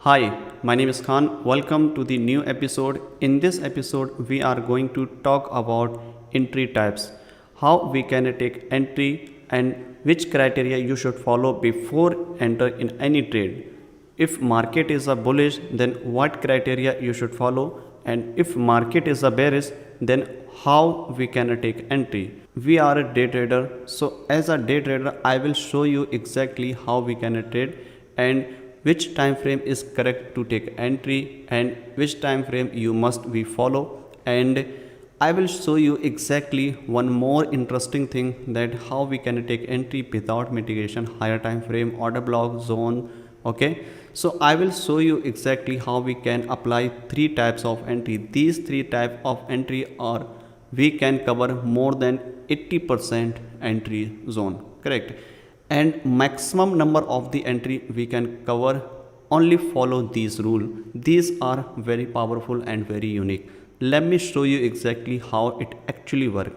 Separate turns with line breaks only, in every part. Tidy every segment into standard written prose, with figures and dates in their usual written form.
Hi, my name is Khan. Welcome to the new episode. In this episode, we are going to talk about entry types, how we can take entry and which criteria you should follow before enter in any trade. If market is a bullish, then what criteria you should follow, and if market is a bearish, then how we can take entry. We are a day trader, so as a day trader, I will show you exactly how we can trade and which time frame is correct to take entry and which time frame you must be follow. And I will show you exactly one more interesting thing, that how we can take entry without mitigation, higher time frame, order block, zone. Okay, so I will show you exactly how we can apply three types of entry. These three types of entry are, we can cover more than 80% entry zone, correct, and maximum number of the entry we can cover. Only follow these rule. These are very powerful and very unique. Let me show you exactly how it actually works.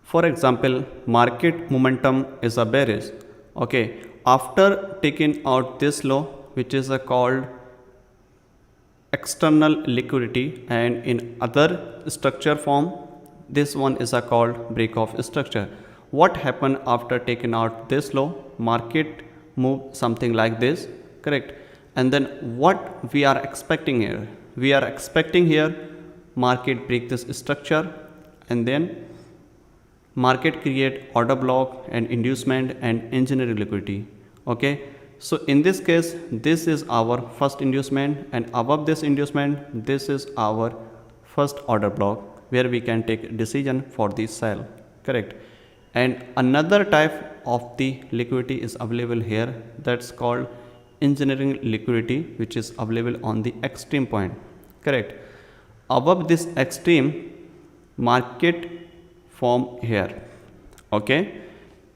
For example, market momentum is a bearish. Okay, after taking out this low, which is a called external liquidity, and in other structure form, this one is a called break of structure. What happened after taking out this low? Market move something like this, correct, and then what we are expecting here? We are expecting here market break this structure, and then market create order block and inducement and engineering liquidity. Okay, so in this case, this is our first inducement, and above this inducement, this is our first order block where we can take decision for the sell, correct. And another type of the liquidity is available here, that's called engineering liquidity, which is available on the extreme point, correct. Above this extreme, market form here. Okay,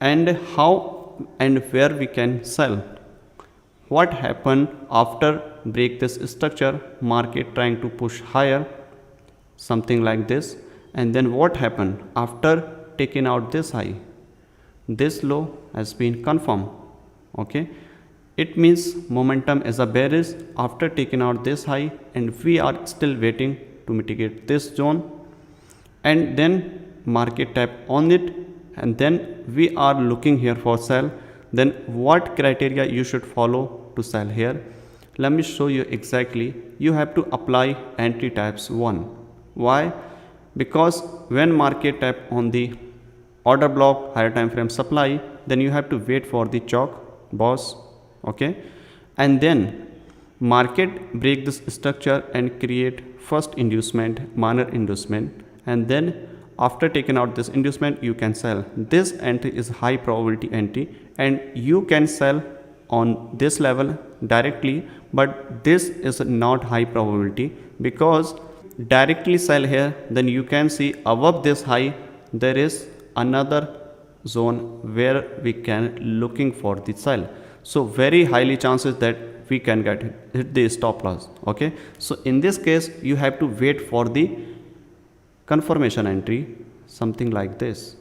and how and where we can sell? What happened after break this structure? Market trying to push higher, something like this, and then what happened after taking out this high? This low has been confirmed. Okay, it means momentum is a bearish after taking out this high, and we are still waiting to mitigate this zone, and then market tap on it, and then we are looking here for sell. Then what criteria you should follow to sell here? Let me show you exactly. You have to apply entry types 1. Why? Because when market tap on the order block, higher time frame supply, then you have to wait for the chalk boss. Okay, and then market break this structure and create first inducement, minor inducement, and then after taking out this inducement, you can sell. This entry is high probability entry, and you can sell on this level directly, but this is not high probability, because directly sell here, then you can see above this high there is another zone where we can looking for the sell. So very highly chances that we can hit the stop loss. Okay, so in this case you have to wait for the confirmation entry, something like this,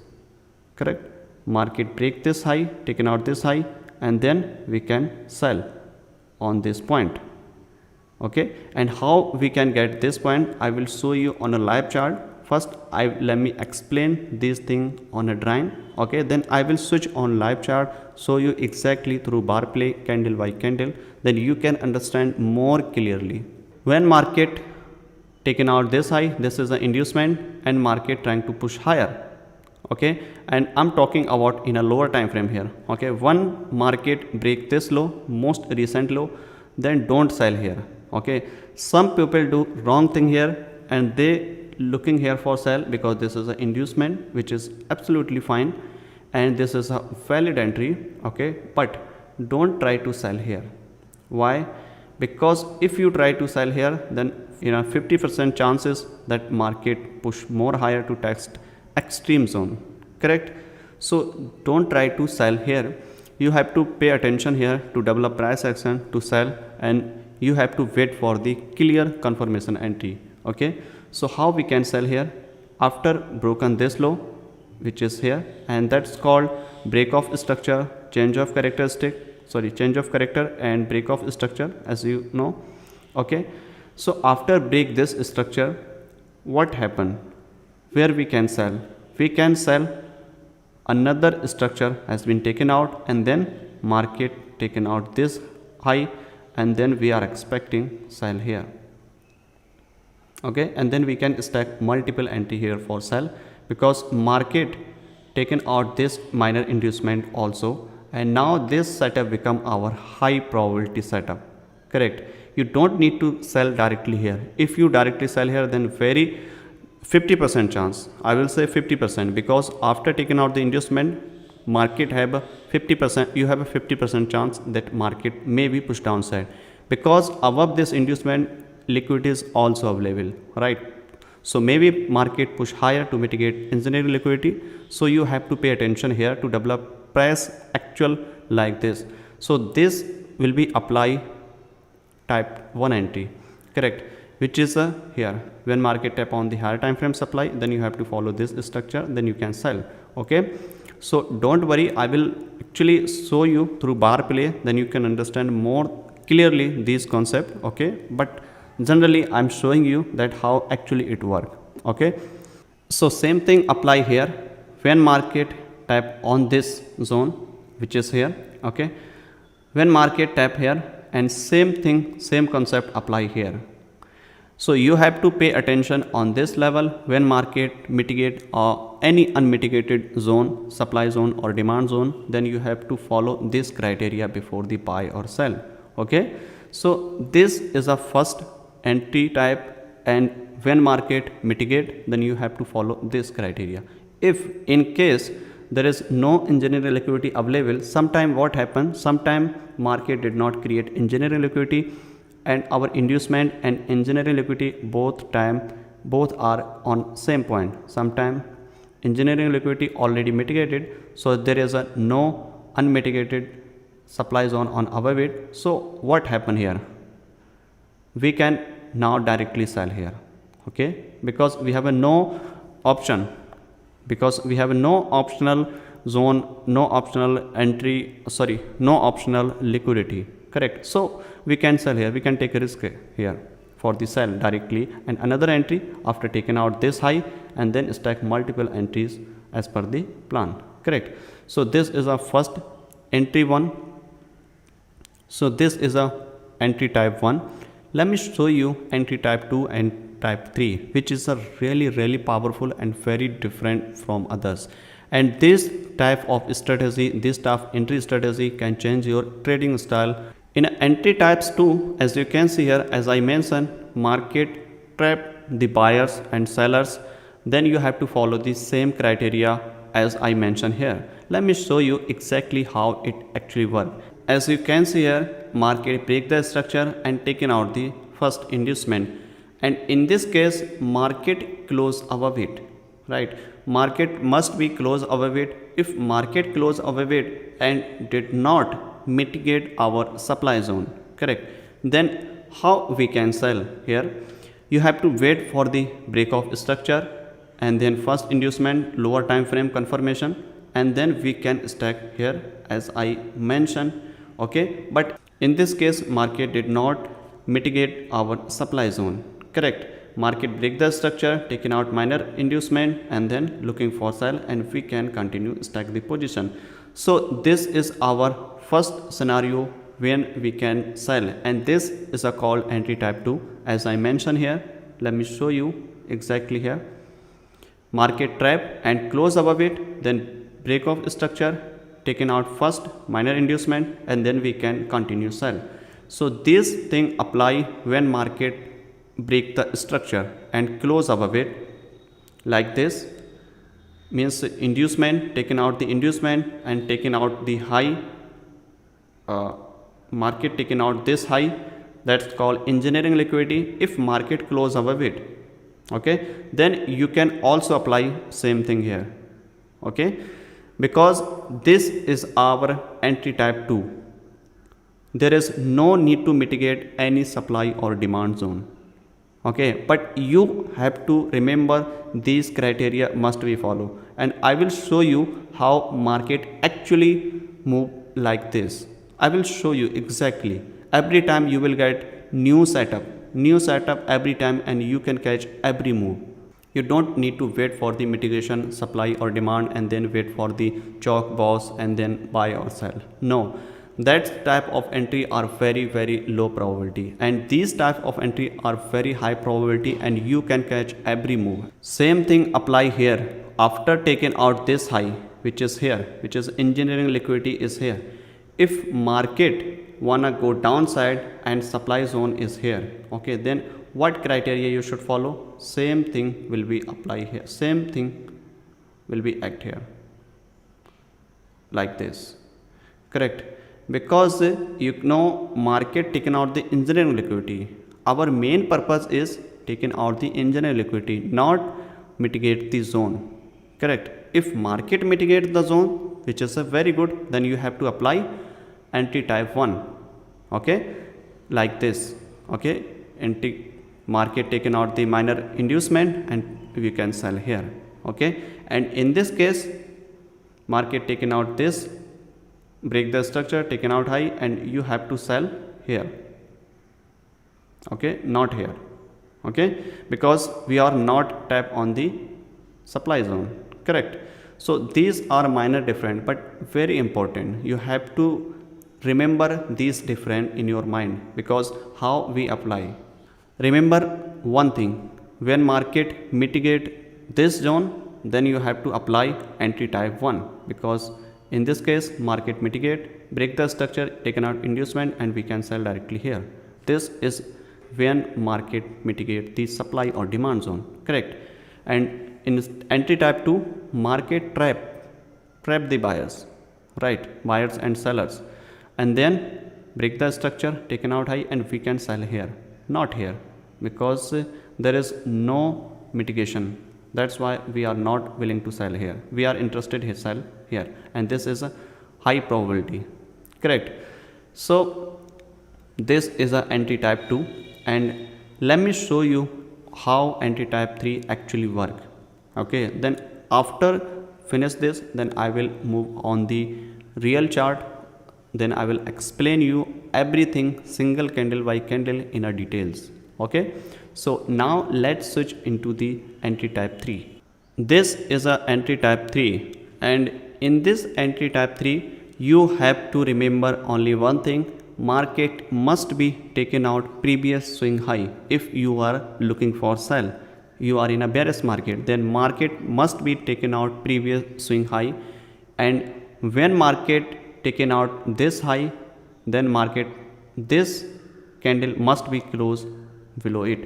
correct. Market break this high, taken out this high, and then we can sell on this point. Okay, and how we can get this point, I will show you on a live chart. First let me explain this thing on a drawing. Okay, then I will switch on live chart, show you exactly through bar play, candle by candle, then you can understand more clearly. When market taken out this high, this is an inducement, and market trying to push higher. Okay, and I'm talking about in a lower time frame here. Okay, one market break this low, most recent low, then don't sell here. Okay, some people do wrong thing here, and they looking here for sell because this is an inducement, which is absolutely fine, and this is a valid entry. Okay, but don't try to sell here. Why? Because if you try to sell here, then 50% chances that market push more higher to test extreme zone, correct. So don't try to sell here. You have to pay attention here to develop price action to sell, and you have to wait for the clear confirmation entry. Okay, so how we can sell here? After broken this low, which is here, and that's called break of structure, change of character and break of structure, as you know. Okay, so after break this structure, what happen? Where we can sell? We can sell, another structure has been taken out, and then market taken out this high, and then we are expecting sell here. Okay, and then we can stack multiple entry here for sell, because market taken out this minor inducement also, and now this setup become our high probability setup. Correct, you don't need to sell directly here. If you directly sell here, then very 50% chance, I will say 50%, because after taking out the inducement, market have a 50%, you have a 50% chance that market may be pushed downside, because above this inducement liquidity is also available, right? So maybe market push higher to mitigate engineering liquidity. So you have to pay attention here to develop price actual like this. So this will be apply type 1 entry, correct, which is here when market tap on the higher time frame supply, then you have to follow this structure, then you can sell. Okay, so don't worry, I will actually show you through bar play, then you can understand more clearly this concept. Okay, but generally I'm showing you that how actually it work. Okay, so same thing apply here when market tap on this zone, which is here. Okay, when market tap here, and same thing, same concept apply here. So you have to pay attention on this level when market mitigate any unmitigated zone, supply zone or demand zone, then you have to follow this criteria before the buy or sell. Okay, so this is a first entry type, and when market mitigate, then you have to follow this criteria. If in case there is no engineering liquidity available, sometime what happens, sometime market did not create engineering liquidity, and our inducement and engineering liquidity both are on same point. Sometime engineering liquidity already mitigated, so there is a no unmitigated supply zone on our bid. So what happened here? We can now directly sell here. Okay, because we have a no option, because we have no optional zone, no optional entry, sorry, no optional liquidity. Correct, so we can sell here, we can take a risk here for the sell directly, and another entry after taking out this high, and then stack multiple entries as per the plan. Correct, so this is our first entry 1. So this is a entry type 1. Let me show you entry type 2 and type 3, which is a really powerful and very different from others. And this type of strategy, this type of entry strategy can change your trading style. In entry types 2, as you can see here, as I mentioned, market trap the buyers and sellers, then you have to follow the same criteria as I mentioned here. Let me show you exactly how it actually works. As you can see here, market break the structure and taken out the first inducement, and in this case market close above it, right? Market must be close above it. If market close above it and did not mitigate our supply zone, correct, then how we can sell here? You have to wait for the break of structure, and then first inducement, lower time frame confirmation, and then we can stack here as I mentioned. Okay, but in this case market did not mitigate our supply zone. Correct, market break the structure, taking out minor inducement, and then looking for sell, and we can continue stack the position. So this is our first scenario when we can sell, and this is a called entry type 2 as I mentioned here. Let me show you exactly here. Market trap and close above it, then break of structure, taken out first minor inducement, and then we can continue sell. So this thing apply when market break the structure and close above it like this, means inducement, taken out the inducement and taken out the high, market taken out this high, that's called engineering liquidity. If market close above it, okay, then you can also apply same thing here. Okay, because this is our entry type 2, there is no need to mitigate any supply or demand zone. Okay, but you have to remember these criteria must be followed, and I will show you how market actually move like this. I will show you exactly. Every time you will get new setup every time, and you can catch every move. You don't need to wait for the mitigation, supply or demand, and then wait for the chalk boss and then buy or sell. No, that type of entry are very low probability, and these type of entry are very high probability, and you can catch every move. Same thing apply here. After taking out this high, which is here, which is engineering liquidity is here, if market wanna go downside and supply zone is here, okay, then what criteria you should follow? Same thing will be apply here, same thing will be act here, like this, correct? Because you know market taken out the engineering liquidity. Our main purpose is taking out the engineering liquidity, not mitigate the zone, correct? If market mitigate the zone, which is a very good, then you have to apply entry type 1, okay, like this, okay, entry market taken out the minor inducement and we can sell here, okay. And in this case market taken out this, break the structure, taken out high, and you have to sell here, okay, not here, okay, because we are not tap on the supply zone, correct? So these are minor different but very important. You have to remember these different in your mind, because how we apply. Remember one thing, when market mitigate this zone, then you have to apply entry type 1, because in this case market mitigate, break the structure, taken out inducement, and we can sell directly here. This is when market mitigate the supply or demand zone, correct? And in entry type 2, market trap the buyers, right, buyers and sellers, and then break the structure, taken out high, and we can sell here, not here, because there is no mitigation. That's why we are not willing to sell here. We are interested to sell here, and this is a high probability, correct? So this is a entry type 2, and let me show you how entry type 3 actually work, okay? Then after finish this, then I will move on the real chart, then I will explain you everything single candle by candle in a details, okay? So now let's switch into the entry type 3. This is a entry type 3, and in this entry type 3 you have to remember only one thing, market must be taken out previous swing high. If you are looking for sell, you are in a bearish market, then market must be taken out previous swing high, and when market taken out this high, then market this candle must be closed below it.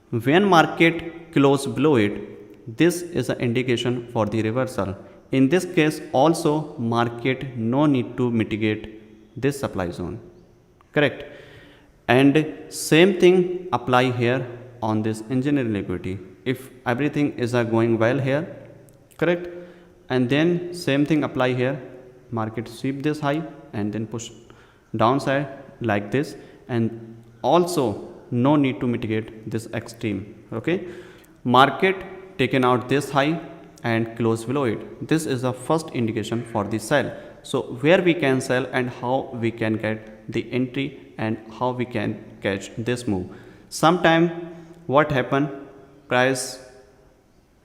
When market close below it, this is an indication for the reversal. In this case also market no need to mitigate this supply zone, correct? And same thing apply here on this engineering liquidity. If everything is going well here, correct, and then same thing apply here, market sweep this high and then push downside like this, and also no need to mitigate this extreme, okay? Market taken out this high and close below it. This is the first indication for the sell. So where we can sell and how we can get the entry and how we can catch this move. Sometime what happen, price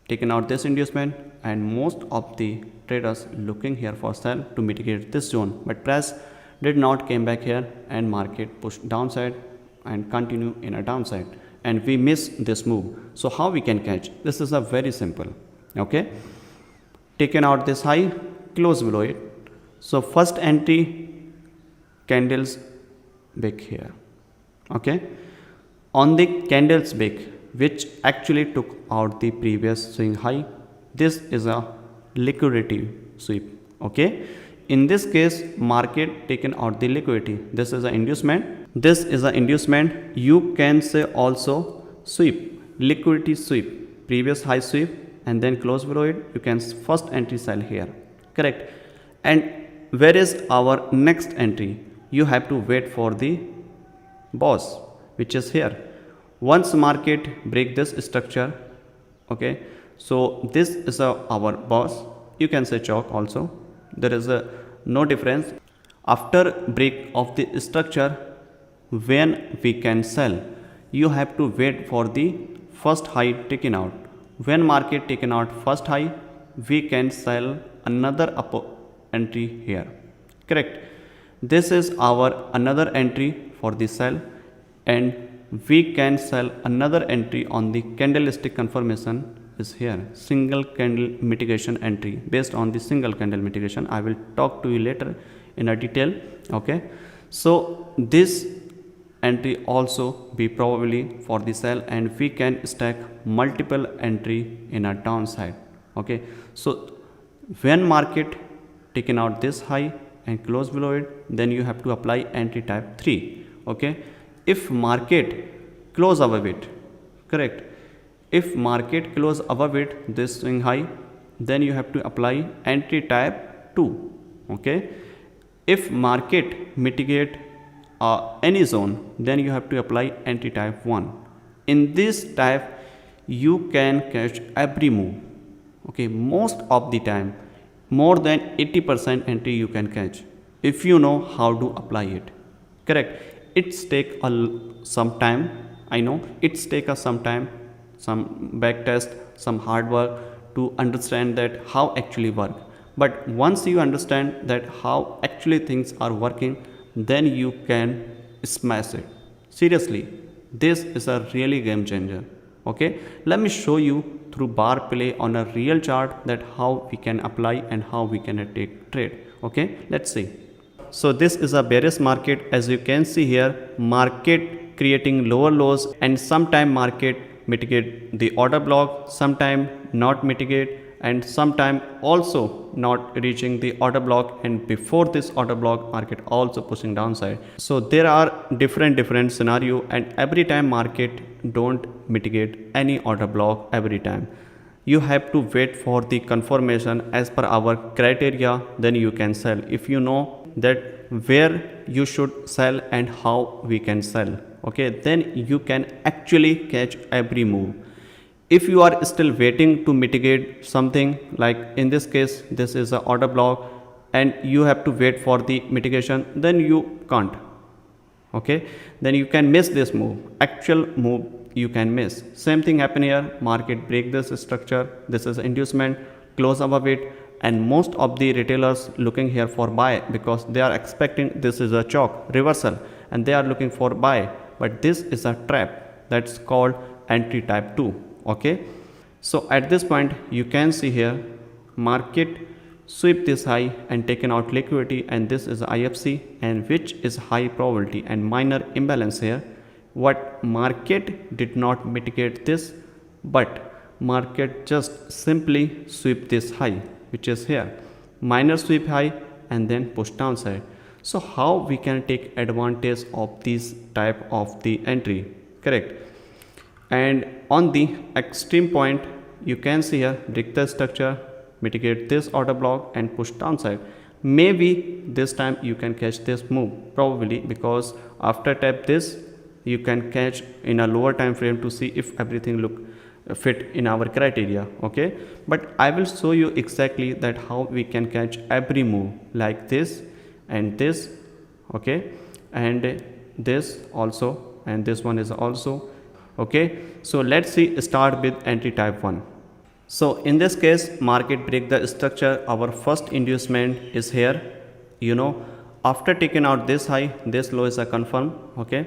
taken out this inducement, and most of the traders looking here for sell to mitigate this zone, but price did not came back here and market pushed downside and continue in a downside, and we miss this move. So how we can catch? This is a very simple, okay? Taken out this high, close below it. So first entry candles wick here, okay? On the candles wick, which actually took out the previous swing high, this is a liquidity sweep, okay? In this case market taken out the liquidity. This is an inducement. This is an inducement. You can say also sweep, liquidity sweep, previous high sweep, and then close below it. You can first entry sell here, correct? And where is our next entry? You have to wait for the boss, which is here. Once market break this structure, okay, so this is our boss. You can say chalk also. There is no difference. After break of the structure, when we can sell. You have to wait for the first high taken out. When market taken out first high, we can sell another entry here. Correct. This is our another entry for the sell, and we can sell another entry on the candlestick confirmation is here, single candle mitigation entry. Based on the single candle mitigation, I will talk to you later in a detail. Okay, so this entry also be probably for the sell, and we can stack multiple entry in a downside. Okay, so when market taken out this high and close below it, then you have to apply entry type 3. Okay, if market close above it, correct, if market close above it, this swing high, then you have to apply entry type 2. Okay, if market mitigate any zone, then you have to apply entry type 1. In this type, you can catch every move. Okay, most of the time, more than 80% entry you can catch if you know how to apply it. Correct. It's take some time. I know it's take us some time, some back test, some hard work to understand that how actually work. But once you understand that how actually things are working, then you can smash it. Seriously, this is a really game changer. Okay, let me show you through bar play on a real chart that how we can apply and how we can take trade. Okay, let's see. So this is a bearish market. As you can see here, market creating lower lows, and sometime market mitigate the order block, sometime not mitigate, and sometime also not reaching the order block, and before this order block market also pushing downside. So there are different scenario, and every time market don't mitigate any order block. Every time you have to wait for the confirmation as per our criteria, then you can sell. If you know that where you should sell and how we can sell, okay, then you can actually catch every move. If you are still waiting to mitigate something, like in this case this is a order block and you have to wait for the mitigation, then you can't. Okay, then you can miss this move, actual move you can miss. Same thing happen here, market break this structure, this is inducement, close above it, and most of the retailers looking here for buy because they are expecting this is a chalk reversal and they are looking for buy, but this is a trap. That's called entry type 2. Okay, so at this point you can see here market sweep this high and taken out liquidity, and this is IFC, and which is high probability and minor imbalance here. What market did not mitigate this, but market just simply sweep this high, which is here, minor sweep high and then push downside. So how we can take advantage of this type of the entry? Correct. And on the extreme point, you can see here break the structure, mitigate this order block and push downside. Maybe this time you can catch this move, probably, because after tap this you can catch in a lower time frame to see if everything look fit in our criteria. Okay, but I will show you exactly that how we can catch every move, like this and this. Okay, and this also, and this one is also. Okay, so let's see, start with entry type 1. So in this case, market break the structure. Our first inducement is here. You know, after taking out this high, this low is a confirm. Okay,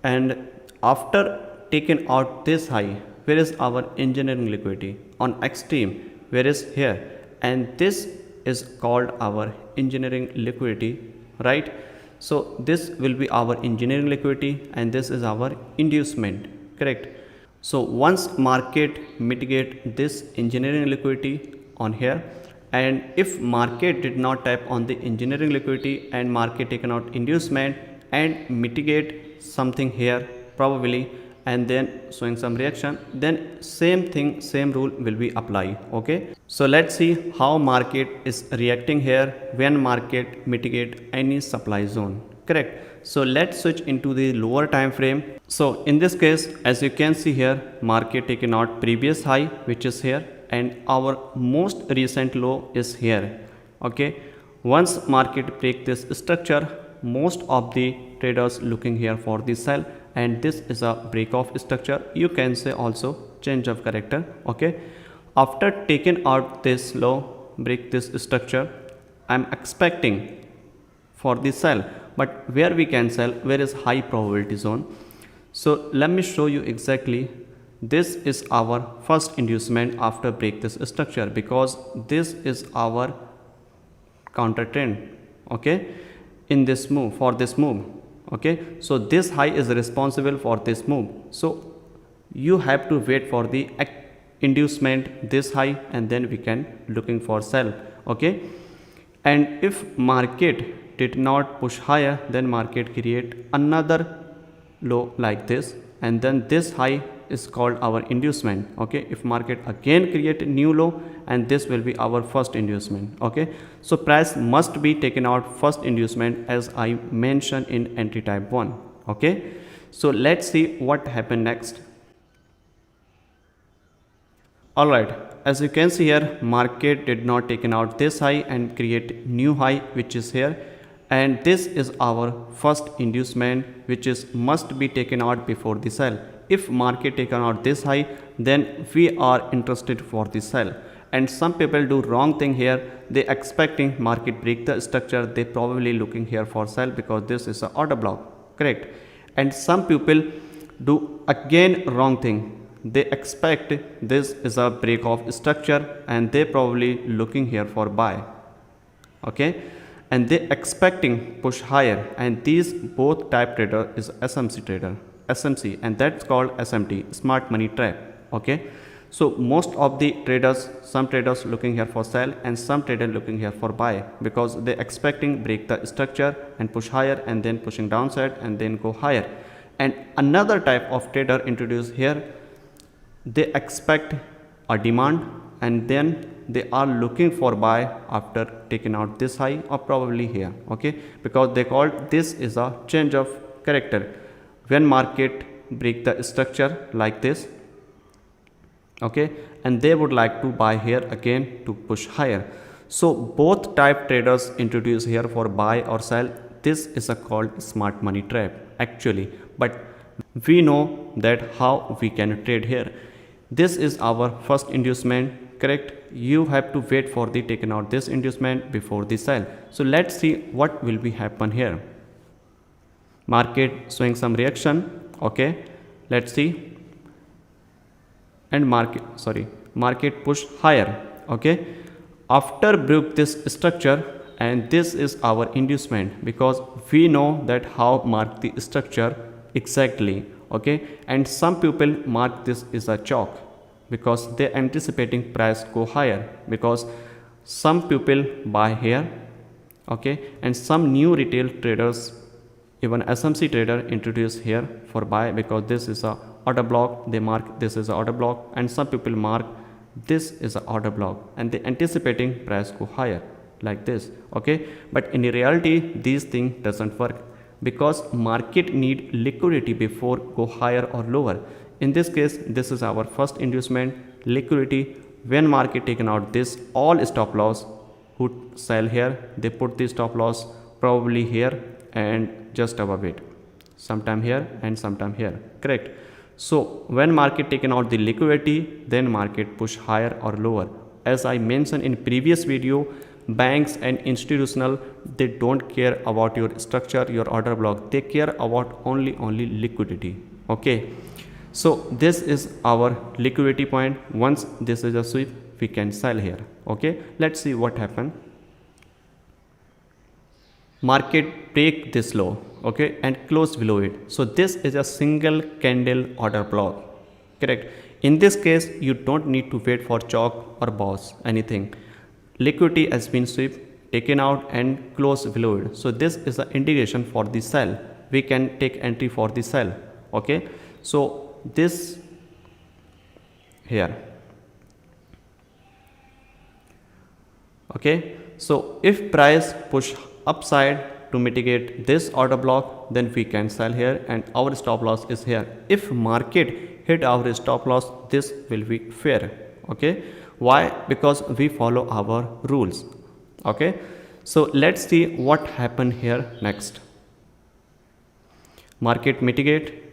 and after taking out this high, where is our engineering liquidity? On extreme, where is here? And this is called our engineering liquidity, right? So this will be our engineering liquidity, and this is our inducement. Correct. So once market mitigate this engineering liquidity on here, and if market did not tap on the engineering liquidity and market taken out inducement and mitigate something here probably, and then showing some reaction, then same thing, same rule will be applied. Okay, so let's see how market is reacting here when market mitigate any supply zone. Correct. So let's switch into the lower time frame. So in this case, as you can see here, market taken out previous high, which is here, and our most recent low is here. Okay, once market break this structure, most of the traders looking here for the sell, and this is a break of structure. You can say also change of character. Okay, after taking out this low, break this structure, I'm expecting for the sell, but where we can sell, where is high probability zone. So let me show you exactly. This is our first inducement after break this structure, because this is our counter trend, okay, in this move, for this move. Okay, so this high is responsible for this move, so you have to wait for the inducement this high, and then we can looking for sell. Okay, and if market did not push higher, then market create another low like this, and then this high is called our inducement. Okay, if market again create a new low, and this will be our first inducement. Okay, so price must be taken out first inducement, as I mentioned in entry type 1. Okay, so let's see what happened next. Alright, as you can see here, market did not taken out this high and create new high, which is here, and this is our first inducement, which is must be taken out before the sell. If market taken out this high, then we are interested for the sell. And some people do wrong thing here. They expecting market break the structure, they probably looking here for sell, because this is a order block, correct. And some people do again wrong thing. They expect this is a break of structure, and they probably looking here for buy. Okay, and they expecting push higher, and these both type trader is SMC trader, SMC, and that's called SMT, smart money trap. Okay, so most of the traders, some traders looking here for sell, and some trader looking here for buy, because they expecting break the structure and push higher, and then pushing downside and then go higher. And another type of trader introduced here, they expect a demand, and then they are looking for buy after taking out this high, or probably here. Okay, because they called this is a change of character. When market break the structure like this, okay, and they would like to buy here again to push higher. So both type traders introduce here for buy or sell. This is a called smart money trap actually, but we know that how we can trade here. This is our first inducement, correct. You have to wait for the taken out this inducement before the sell. So let's see what will be happen here. Market showing some reaction. Okay, let's see, and market push higher. Okay, after broke this structure, and this is our inducement, because we know that how mark the structure exactly. Okay, and some people mark this is a chalk, because they anticipating price go higher, because some people buy here. Okay, and some new retail traders, even SMC trader, introduce here for buy, because this is a order block. They mark this is a order block, and some people mark this is a order block, and they anticipating price go higher like this. Okay, but in reality these thing doesn't work, because market need liquidity before go higher or lower. In this case, this is our first inducement, liquidity. When market taken out this all stop loss, who sell here, they put the stop loss probably here and just above it, sometime here and sometime here, correct. So when market taken out the liquidity, then market push higher or lower. As I mentioned in previous video, banks and institutional, they don't care about your structure, your order block, they care about only liquidity. Okay, so this is our liquidity point. Once this is a sweep, we can sell here. Okay, let's see what happened. Market break this low, okay, and close below it. So this is a single candle order block, correct. In this case, you don't need to wait for chalk or boss anything. Liquidity has been swept, taken out and close below it. So this is an indication for the sell. We can take entry for the sell. Okay, so this here. Okay, so if price push upside to mitigate this order block, then we can sell here, and our stop loss is here. If market hit our stop loss, this will be fair. Okay, why? Because we follow our rules. Okay, so let's see what happened here next. market mitigate.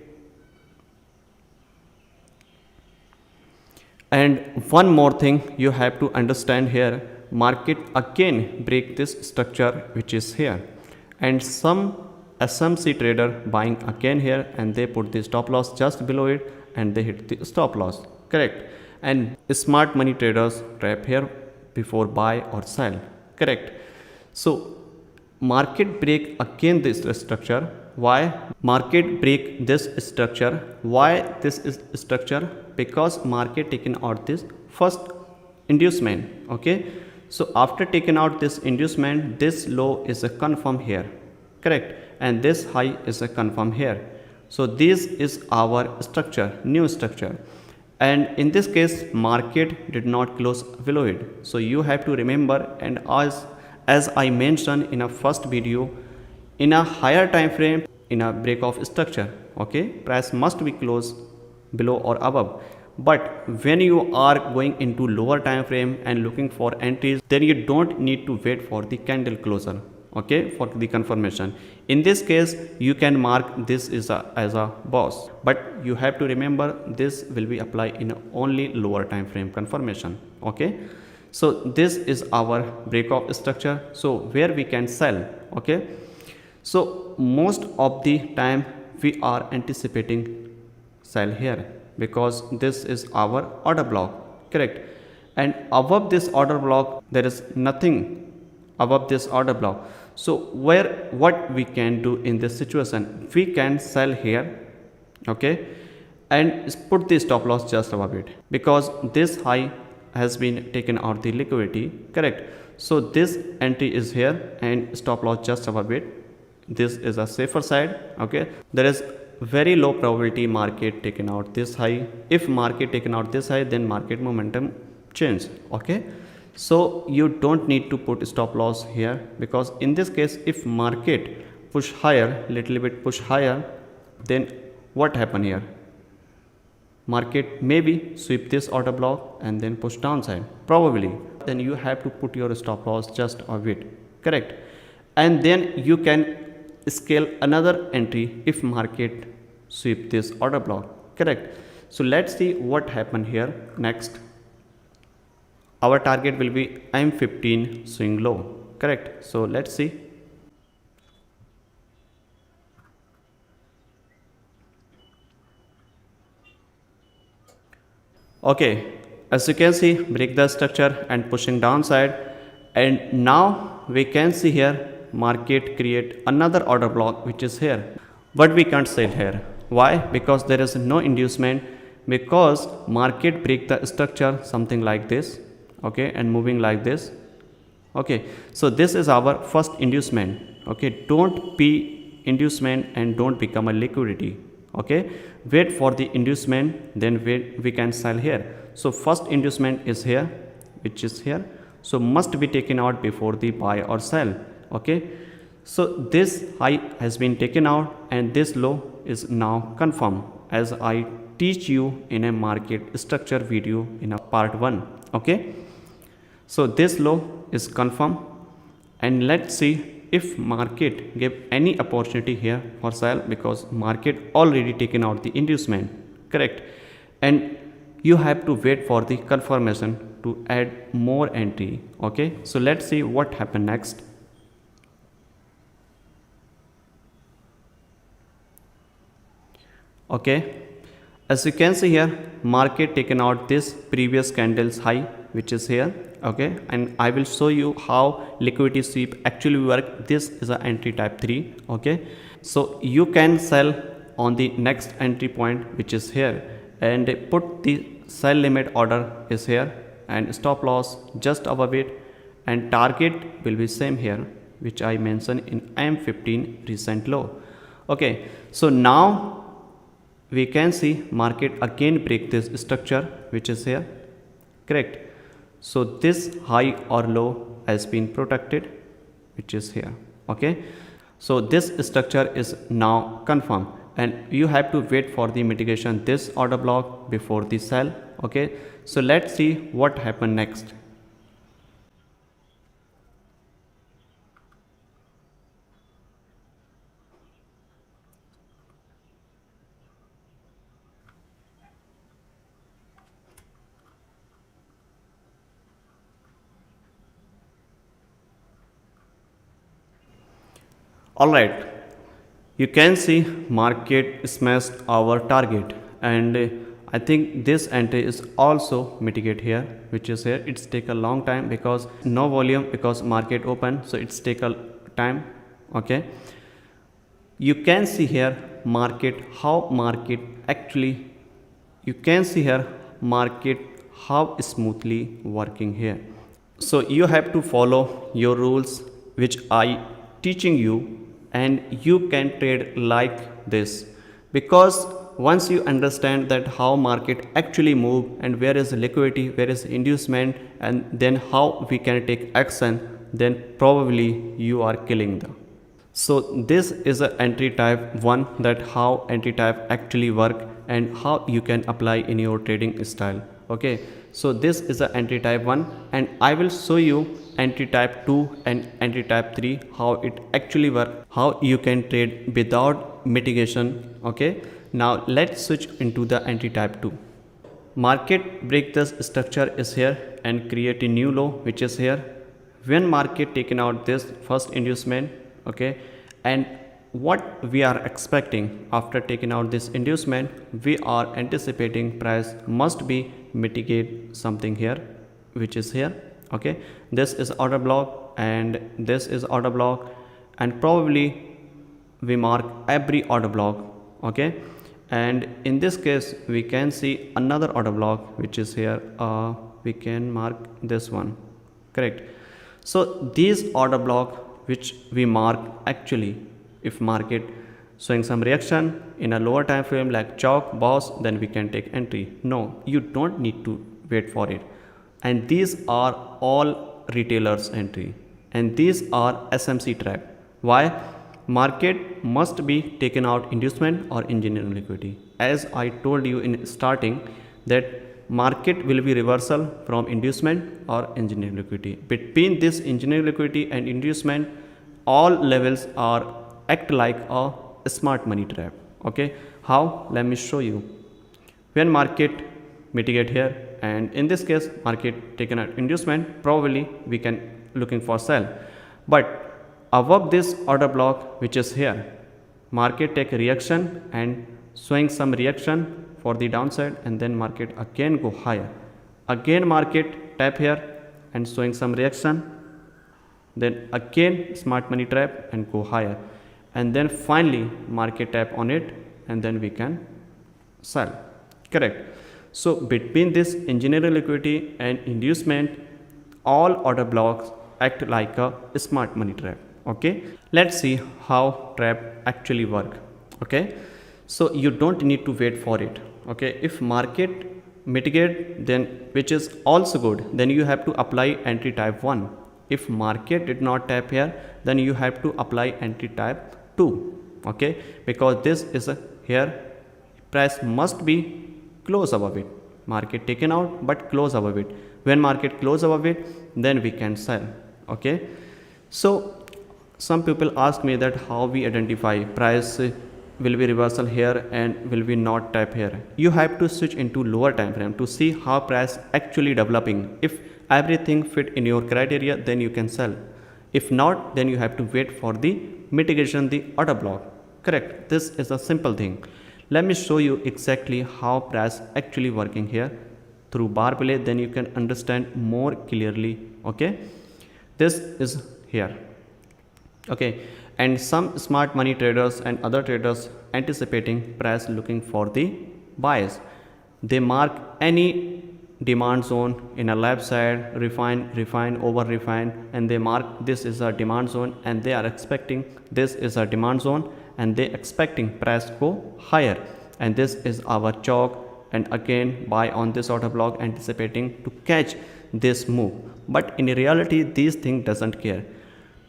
And one more thing you have to understand here, market again break this structure which is here, and some SMC trader buying again here, and they put the stop loss just below it and they hit the stop loss, correct. And smart money traders trap here before buy or sell, correct. So market break again this structure. Why market break this structure? Why this is structure? Because market taken out this first inducement, okay. So after taking out this inducement, this low is a confirm here, correct, and this high is a confirm here. So this is our structure, new structure, and in this case market did not close below it. So you have to remember, and as I mentioned in a first video, in a higher time frame, in a break of structure, okay, price must be close below or above. But when you are going into lower time frame and looking for entries, then you don't need to wait for the candle closure, okay, for the confirmation. In this case you can mark this is as a boss, but you have to remember this will be applied in only lower time frame confirmation, okay. So this is our break of structure, so where we can sell, okay. So most of the time we are anticipating sell here, because this is our order block, correct. And above this order block there is nothing above this order block. So what we can do in this situation, we can sell here, okay, and put the stop loss just above it, because this high has been taken out the liquidity, correct. So this entry is here and stop loss just above it. This is a safer side, okay. There is very low probability market taken out this high. If market taken out this high, then market momentum change, okay. So you don't need to put stop loss here, because in this case if market push higher, little bit push higher, then what happen here? Market maybe sweep this order block and then push downside, probably. Then you have to put your stop loss just of it, correct. And then you can scale another entry if market sweep this order block, correct. So let's see what happened here next. Our target will be M15 swing low, correct. So let's see. Okay, as you can see, break the structure and pushing downside, and now we can see here market create another order block which is here, but we can't sell here. Why? Because there is no inducement, because market break the structure something like this, okay, and moving like this, okay. So this is our first inducement, okay. Don't be inducement and don't become a liquidity, okay. Wait for the inducement, then we can sell here. So first inducement is here, which is here, so must be taken out before the buy or sell, okay. So this high has been taken out and this low is now confirmed, as I teach you in a market structure video in a part 1, okay. So this low is confirmed, and let's see if market give any opportunity here for sell, because market already taken out the inducement, correct. And you have to wait for the confirmation to add more entry, okay. So let's see what happened next. Okay, as you can see here, market taken out this previous candle's high, which is here, okay. And I will show you how liquidity sweep actually work. This is a entry type 3, okay. So you can sell on the next entry point, which is here, and put the sell limit order is here and stop loss just above it, and target will be same here, which I mentioned in M15 recent low, okay. So now we can see market again break this structure, which is here, correct. So this high or low has been protected, which is here, okay. So this structure is now confirmed, and you have to wait for the mitigation this order block before the sell, okay. So let's see what happened next. All right, you can see market smashed our target, and I think this entry is also mitigate here, which is here. It's take a long time because no volume, because market open, so it's take a time. Okay, you can see here market, how market actually, you can see here market how smoothly working here. So you have to follow your rules which I teaching you, and you can trade like this, because once you understand that how market actually move and where is liquidity, where is inducement, and then how we can take action, then probably you are killing the. So this is a entry type 1, that how entry type actually work and how you can apply in your trading style. Okay, so this is a entry type 1, and I will show you entry type 2 and entry type 3 how it actually work, how you can trade without mitigation. Okay, now let's switch into the entry type 2. Market break this structure is here and create a new low, which is here. When market taken out this first inducement, okay, and what we are expecting after taking out this inducement, we are anticipating price must be mitigate something here, which is here. Okay, this is order block and this is order block, and probably we mark every order block. Okay, and in this case we can see another order block, which is here. We can mark this one, correct. So these order block which we mark, actually if market showing some reaction in a lower time frame like chalk boss, then we can take entry. No, you don't need to wait for it. And these are all retailers entry, and these are SMC trap. Why? Market must be taken out inducement or engineering liquidity. As I told you in starting, that market will be reversal from inducement or engineering liquidity. Between this engineering liquidity and inducement, all levels are act like a smart money trap. Okay, how? Let me show you. When market mitigate here, and in this case market taken at inducement, probably we can looking for sell, but above this order block which is here, market take a reaction and showing some reaction for the downside, and then market again go higher, again market tap here and showing some reaction, then again smart money trap and go higher, and then finally market tap on it, and then we can sell, correct. So between this engineering liquidity and inducement, all order blocks act like a smart money trap. Okay, let's see how trap actually work. Okay, so you don't need to wait for it. Okay, if market mitigate, then which is also good, then you have to apply entry type 1. If market did not tap here, then you have to apply entry type 2. Okay, because this is a here, price must be close above it, market taken out but close above it. When market close above it, then we can sell. Okay, so some people ask me that how we identify price will be reversal here and will be not tap here. You have to switch into lower time frame to see how price actually developing. If everything fit in your criteria, then you can sell. If not, then you have to wait for the mitigation, the order block, correct. This is a simple thing. Let me show you exactly how price actually working here through bar play, then you can understand more clearly. Okay, this is here. Okay, and some smart money traders and other traders anticipating price looking for the bias, they mark any demand zone in a left side, refine, over refine, and they mark this is a demand zone, and they are expecting this is a demand zone, and they expecting price go higher, and this is our chalk, and again buy on this order block anticipating to catch this move. But in reality these thing doesn't care,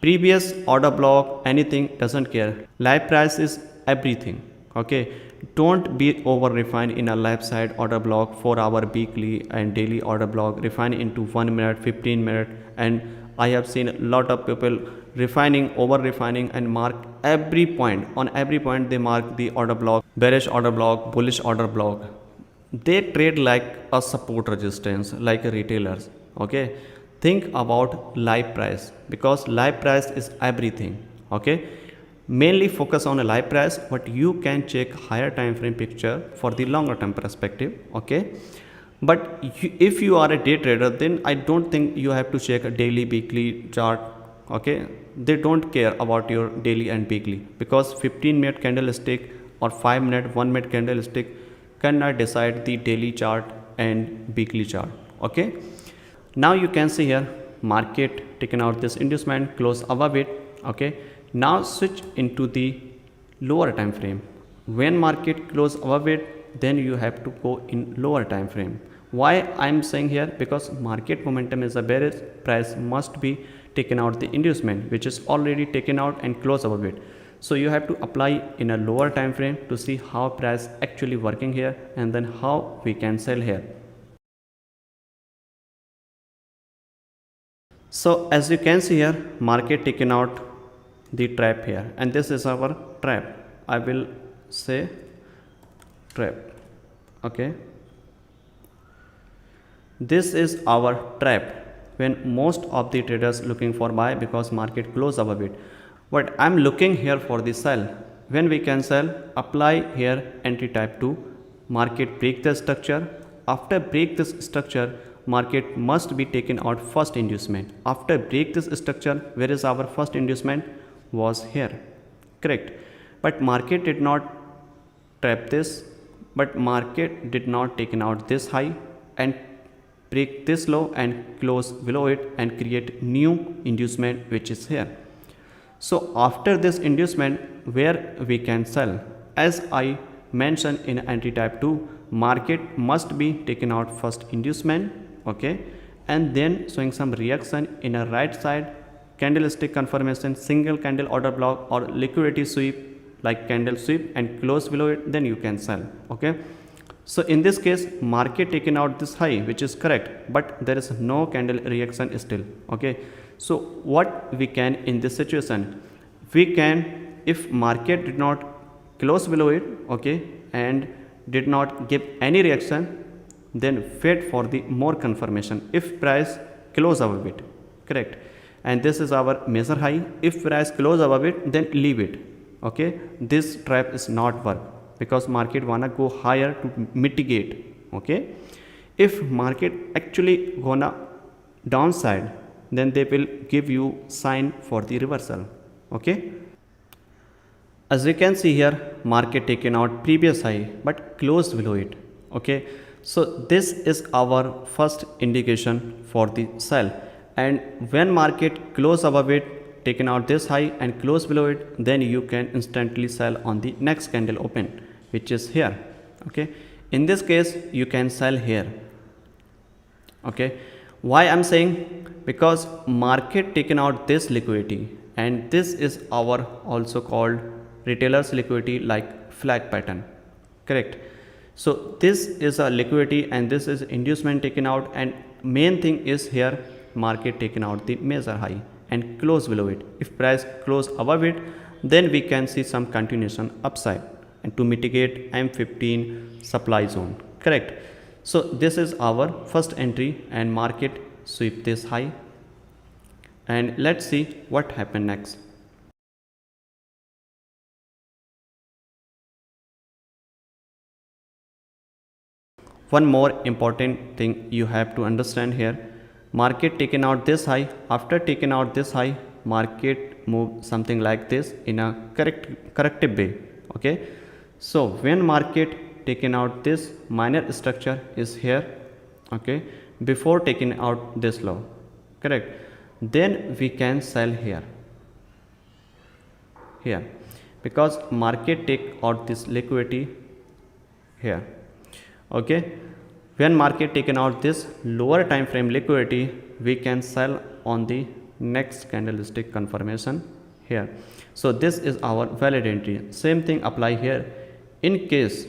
previous order block anything doesn't care, live price is everything. Okay, don't be over refined in a left side order block for our weekly and daily order block, refine into 1 minute 15 minute, and I have seen a lot of people refining, over refining, and mark every point, on every point they mark the order block, bearish order block, bullish order block. They trade like a support resistance, like retailers. Okay, think about live price, because live price is everything. Okay, mainly focus on a live price, but you can check higher time frame picture for the longer term perspective. Okay, but if you are a day trader, then I don't think you have to check a daily, weekly chart. Okay, they don't care about your daily and weekly, because 15-minute candlestick or 5-minute 1-minute candlestick cannot decide the daily chart and weekly chart. Okay, now you can see here market taken out this inducement, close above it. Okay, now switch into the lower time frame. When market close above it, then you have to go in lower time frame. Why I am saying here? Because market momentum is a bearish, price must be taken out the inducement, which is already taken out and close above it. So you have to apply in a lower time frame to see how price actually working here, and then how we can sell here. So as you can see here, market taken out the trap here, and this is our trap. I will say trap. Okay, this is our trap when most of the traders looking for buy, because market close above it. But I'm looking here for the sell. When we can sell, apply here entry type 2. Market break the structure. After break this structure, market must be taken out first inducement. After break this structure, where is our first inducement? Was here, correct? But market did not trap this, but market did not taken out this high and break this low and close below it and create new inducement, which is here. So after this inducement, where we can sell, as I mentioned in entry type 2, market must be taken out first inducement. Okay, and then showing some reaction in a right side, candlestick confirmation, single candle order block or liquidity sweep, like candle sweep and close below it, then you can sell. Okay, so in this case, market taken out this high, which is correct, but there is no candle reaction still. Okay, so what we can in this situation, we can, if market did not close below it, okay, and did not give any reaction, then wait for the more confirmation. If price close above it, correct, and this is our major high. If price close above it, then leave it. Okay, this trap is not work, because market wanna go higher to mitigate. Okay, if market actually gonna downside, then they will give you sign for the reversal. Okay, as you can see here, market taken out previous high but closed below it. Okay, so this is our first indication for the sell, and when market close above it, taken out this high and close below it, then you can instantly sell on the next candle open, which is here. Okay, in this case you can sell here. Okay, why I'm saying? Because market taken out this liquidity, and this is our also called retailers liquidity, like flag pattern, correct? So this is a liquidity and this is inducement taken out, and main thing is here market taken out the major high and close below it. If price close above it, then we can see some continuation upside, and to mitigate M15 supply zone, correct? So this is our first entry, and market sweep this high, and let's see what happened next. One more important thing you have to understand here, market taken out this high. After taking out this high, market move something like this in a corrective way. Okay, so when market taken out this minor structure is here, okay, before taking out this low, correct, then we can sell here, because market take out this liquidity here. Okay, when market taken out this lower time frame liquidity, we can sell on the next candlestick confirmation here. So this is our valid entry. Same thing apply here. In case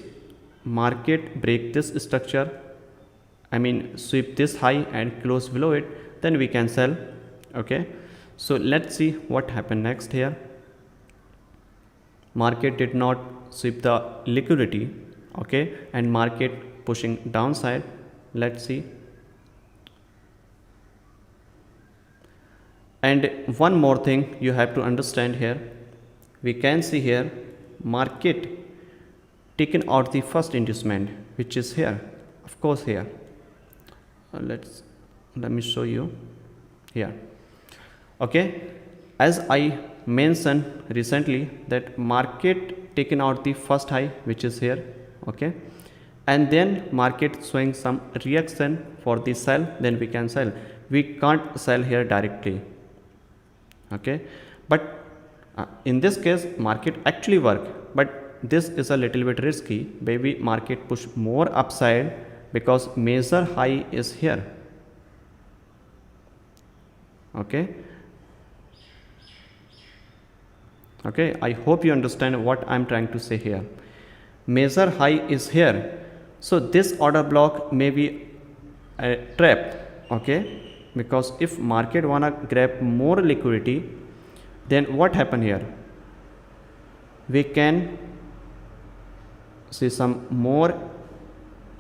market break this structure, I mean sweep this high and close below it, then we can sell. Okay, so let's see what happened next here. Market did not sweep the liquidity, okay, and market pushing downside. Let's see. And one more thing you have to understand here, we can see here market taken out the first inducement, which is here, of course here. Let me show you here. Okay, as I mentioned recently that market taken out the first high, which is here. Okay, and then market showing some reaction for the sell, then we can sell. We can't sell here directly. Okay, but in this case market actually work, but this is a little bit risky. Maybe market push more upside because major high is here. Okay, I hope you understand what I'm trying to say here. Major high is here, so this order block may be a trap. Okay, because if market wanna grab more liquidity, then what happen here? We can see some more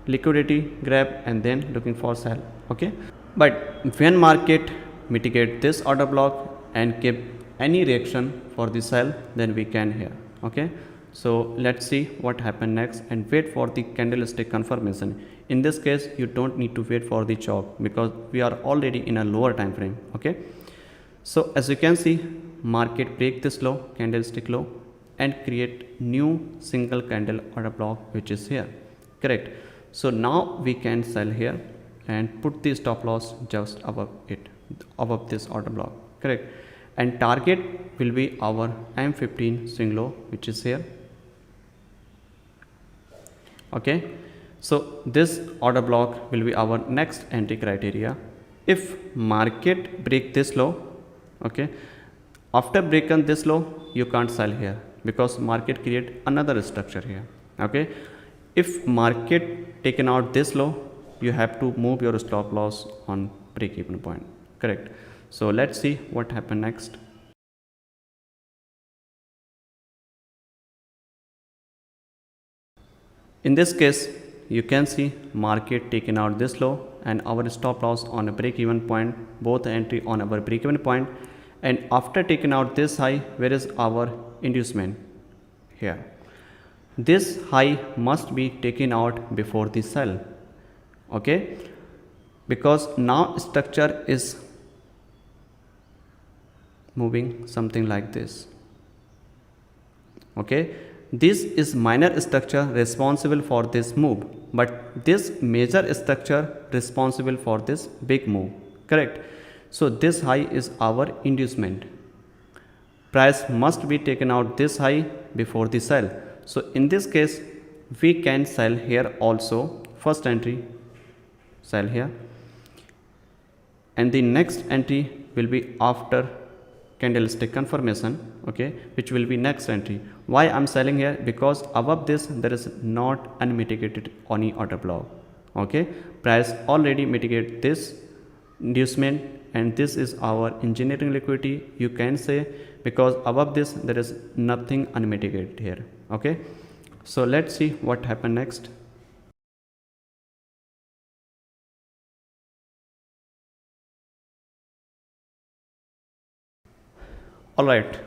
liquidity grab and then looking for sell. Okay, but when market mitigate this order block and keep any reaction for the sell, then we can here. Okay, so let's see what happened next and wait for the candlestick confirmation. In this case you don't need to wait for the chop because we are already in a lower time frame. Okay, so as you can see market break this low, candlestick low, and create new single candle order block, which is here. Correct. So now we can sell here and put the stop loss just above it, above this order block. Correct. And target will be our M15 swing low, which is here. Okay, so this order block will be our next entry criteria. If market break this low, okay, after breaking this low you can't sell here because market create another structure here. Okay, if market taken out this low, you have to move your stop loss on break even point. Correct. So let's see what happened next. In this case you can see market taken out this low and our stop loss on a break even point, both entry on our break even point. And after taking out this high, where is our inducement? Here. This high must be taken out before the sell. Okay, because now structure is moving something like this. Okay, this is minor structure responsible for this move, but this major structure responsible for this big move. Correct. So this high is our inducement. Price must be taken out this high before the sell. So in this case we can sell here also. First entry sell here, and the next entry will be after candlestick confirmation. Okay, which will be next entry. Why I'm selling here? Because above this there is not unmitigated any order block. Okay, price already mitigate this inducement, and this is our engineering liquidity, you can say, because above this there is nothing unmitigated here. Okay, so let's see what happened next. Alright,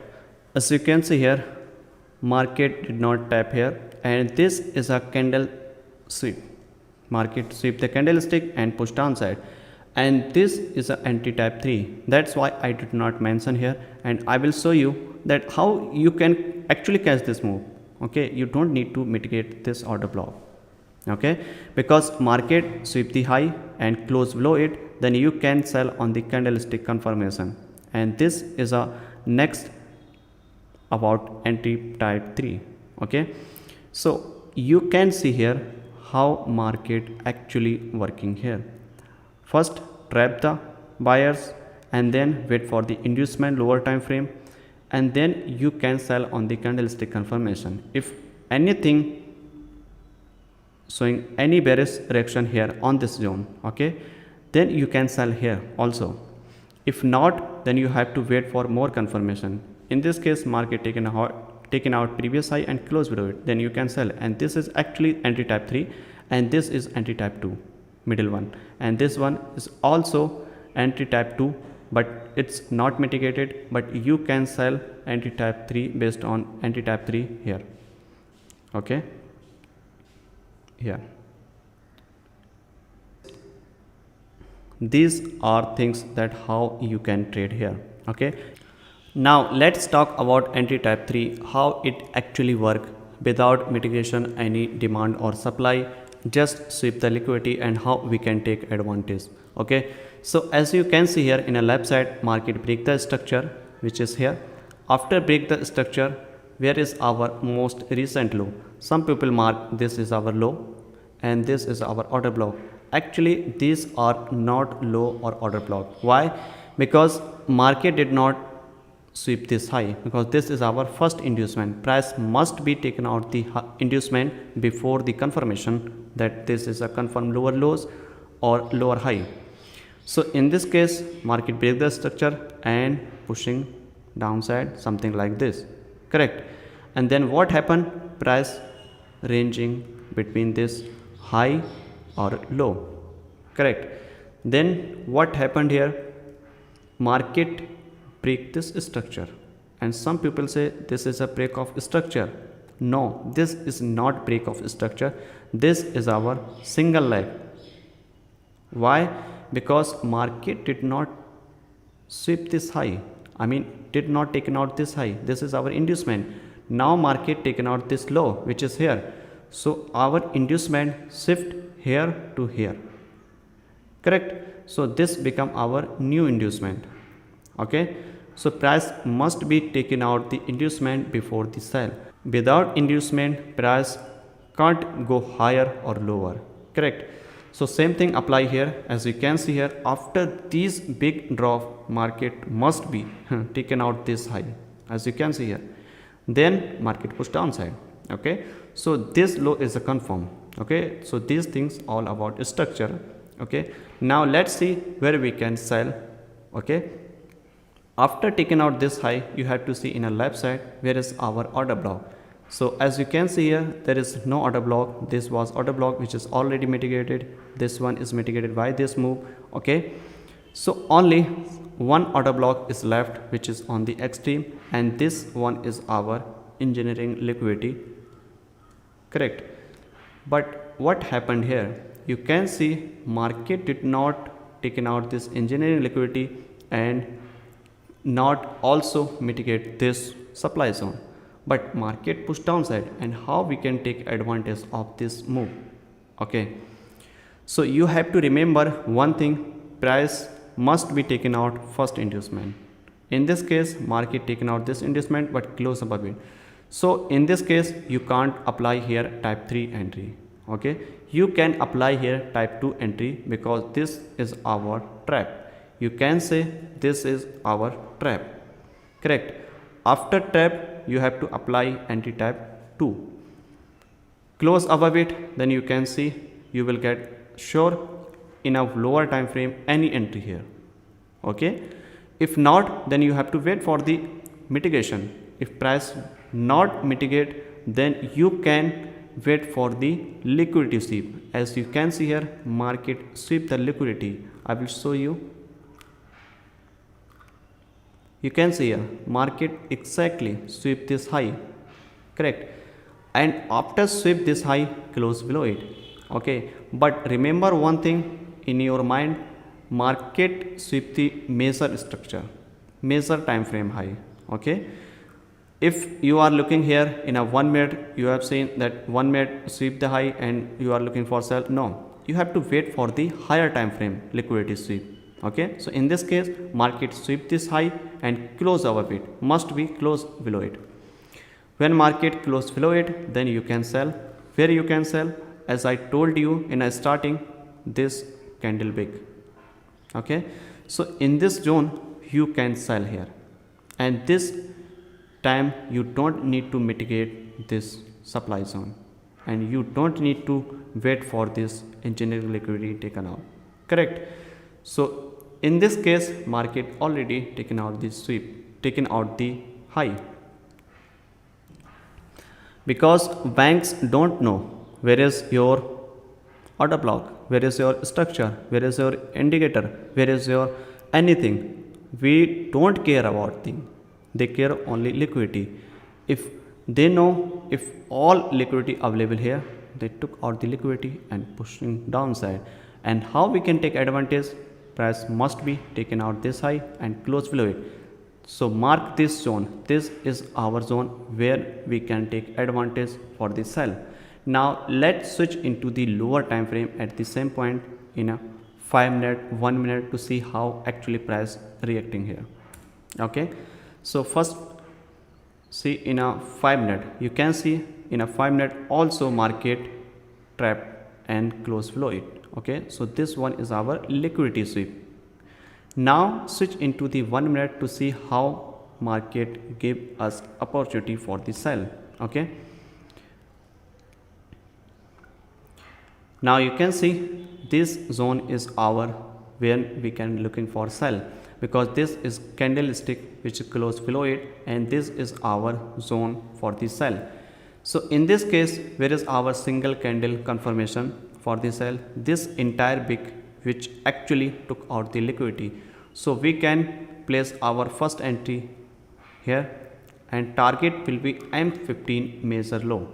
as you can see here, market did not tap here, and this is a candle sweep. Market sweep the candlestick and push downside, and this is a entry type 3. That's why I did not mention here, and I will show you that how you can actually catch this move. Okay, you don't need to mitigate this order block. Okay, because market sweep the high and close below it, then you can sell on the candlestick confirmation, and this is a next about entry type 3. Okay, so you can see here how market actually working here. First trap the buyers and then wait for the inducement lower time frame, and then you can sell on the candlestick confirmation. If anything showing any bearish reaction here on this zone, okay, then you can sell here also. If not, then you have to wait for more confirmation. In this case market taken out previous high and close below it, then you can sell, and this is actually entry type 3, and this is entry type 2, middle one, and this one is also entry type 2, but it's not mitigated, but you can sell anti-type 3 based on anti-type 3 here. Okay, here these are things that how you can trade here. Okay, now let's talk about anti-type 3, how it actually work without mitigation any demand or supply, just sweep the liquidity and how we can take advantage. Okay, so as you can see here in a left side, market break the structure which is here. After break the structure, where is our most recent low? Some people mark this is our low and this is our order block. Actually these are not low or order block. Why? Because market did not sweep this high, because this is our first inducement. Price must be taken out the inducement before the confirmation that this is a confirmed lower lows or lower high. So in this case, market break the structure and pushing downside something like this, correct? And then what happened? Price ranging between this high or low, correct? Then what happened here? Market break this structure, and some people say this is a break of structure. No, this is not break of structure. This is our single leg. Why? Because market did not sweep this high, did not taken out this high. This is our inducement. Now market taken out this low which is here, so our inducement shift here to here, correct? So this become our new inducement. Okay, so price must be taken out the inducement before the sell. Without inducement, price can't go higher or lower, correct? So same thing apply here. As you can see here, after these big drop, market must be taken out this high, as you can see here. Then market push downside. Okay, so this low is a confirm. Okay, so these things all about structure. Okay, now let's see where we can sell. Okay, after taking out this high, you have to see in a left side where is our order block. So as you can see here, there is no order block. This was order block which is already mitigated. This one is mitigated by this move. Okay, so only one order block is left which is on the extreme, and this one is our engineering liquidity, correct? But what happened here? You can see market did not taken out this engineering liquidity and not also mitigate this supply zone, but market push downside. And how we can take advantage of this move? Okay, so you have to remember one thing, price must be taken out first inducement. In this case, market taken out this inducement but close above it. So in this case, you can't apply here type 3 entry. Okay, you can apply here type 2 entry because this is our trap. You can say this is our trap, correct? After trap, you have to apply anti-type 2. Close above it, then you can see you will get sure in a lower time frame any entry here. Okay, if not, then you have to wait for the mitigation. If price not mitigate, then you can wait for the liquidity sweep. As you can see here, market sweep the liquidity. I will show you. You can see here, market exactly sweep this high, correct? And after sweep this high, close below it. Okay, but remember one thing in your mind, market sweep the major structure, major time frame high. Okay, if you are looking here in a 1 minute, you have seen that 1 minute sweep the high and you are looking for sell. No, you have to wait for the higher time frame liquidity sweep. Okay, so in this case, market sweep this high and close above it, must be close below it. When market close below it, then you can sell. Where you can sell? As I told you in a starting, this candle big. Okay, so in this zone you can sell here, and this time you don't need to mitigate this supply zone, and you don't need to wait for this engineering liquidity taken out, correct? So in this case, market already taken out the sweep, taken out the high, because banks don't know where is your order block, where is your structure, where is your indicator, where is your anything. we don't care about thing, they care only liquidity. If they know if all liquidity available here, they took out the liquidity and pushing downside. And how we can take advantage? Price must be taken out this high and close below it. So mark this zone, this is our zone where we can take advantage for the sell. Now let's switch into the lower time frame at the same point in a 5 minute, 1 minute to see how actually price reacting here. Okay, so first see in a 5 minute, you can see in a 5 minute also market trap and close below it. Okay, so this one is our liquidity sweep. Now switch into the 1 minute to see how market give us opportunity for the sell. Okay, now you can see this zone is our where we can looking for sell, because this is candlestick which is close below it, and this is our zone for the sell. So in this case, where is our single candle confirmation for the sell? This entire wick which actually took out the liquidity. So we can place our first entry here, and target will be M15 major low.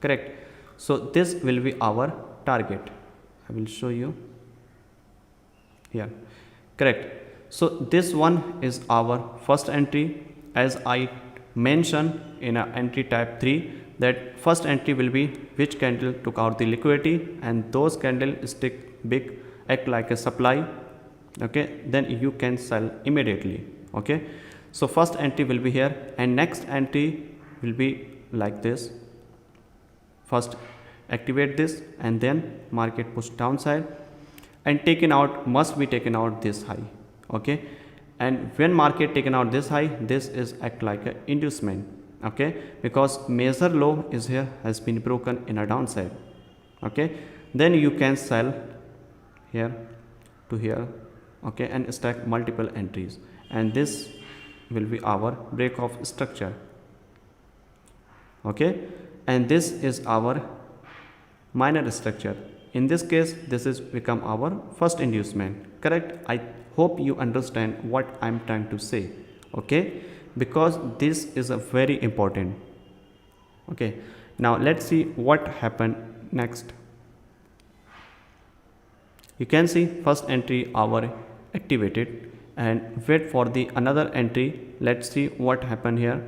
Correct. So this will be our target. I will show you here. Correct. So this one is our first entry. As I mentioned in a entry type 3, that first entry will be which candle took out the liquidity, and those candlestick big act like a supply. Okay, then you can sell immediately. Okay, so first entry will be here, and next entry will be like this. First activate this, and then market push downside and taken out, must be taken out this high. Okay, and when market taken out this high, this is act like a inducement. Okay, because major low is here, has been broken in a downside. Okay, then you can sell here to here. Okay, and stack multiple entries, and this will be our break of structure. Okay, and this is our minor structure. In this case, this is become our first inducement. Correct. I hope you understand what I'm trying to say. Okay, because this is a very important. Okay, now let's see what happened next. You can see first entry our activated, and wait for the another entry. Let's see what happened here.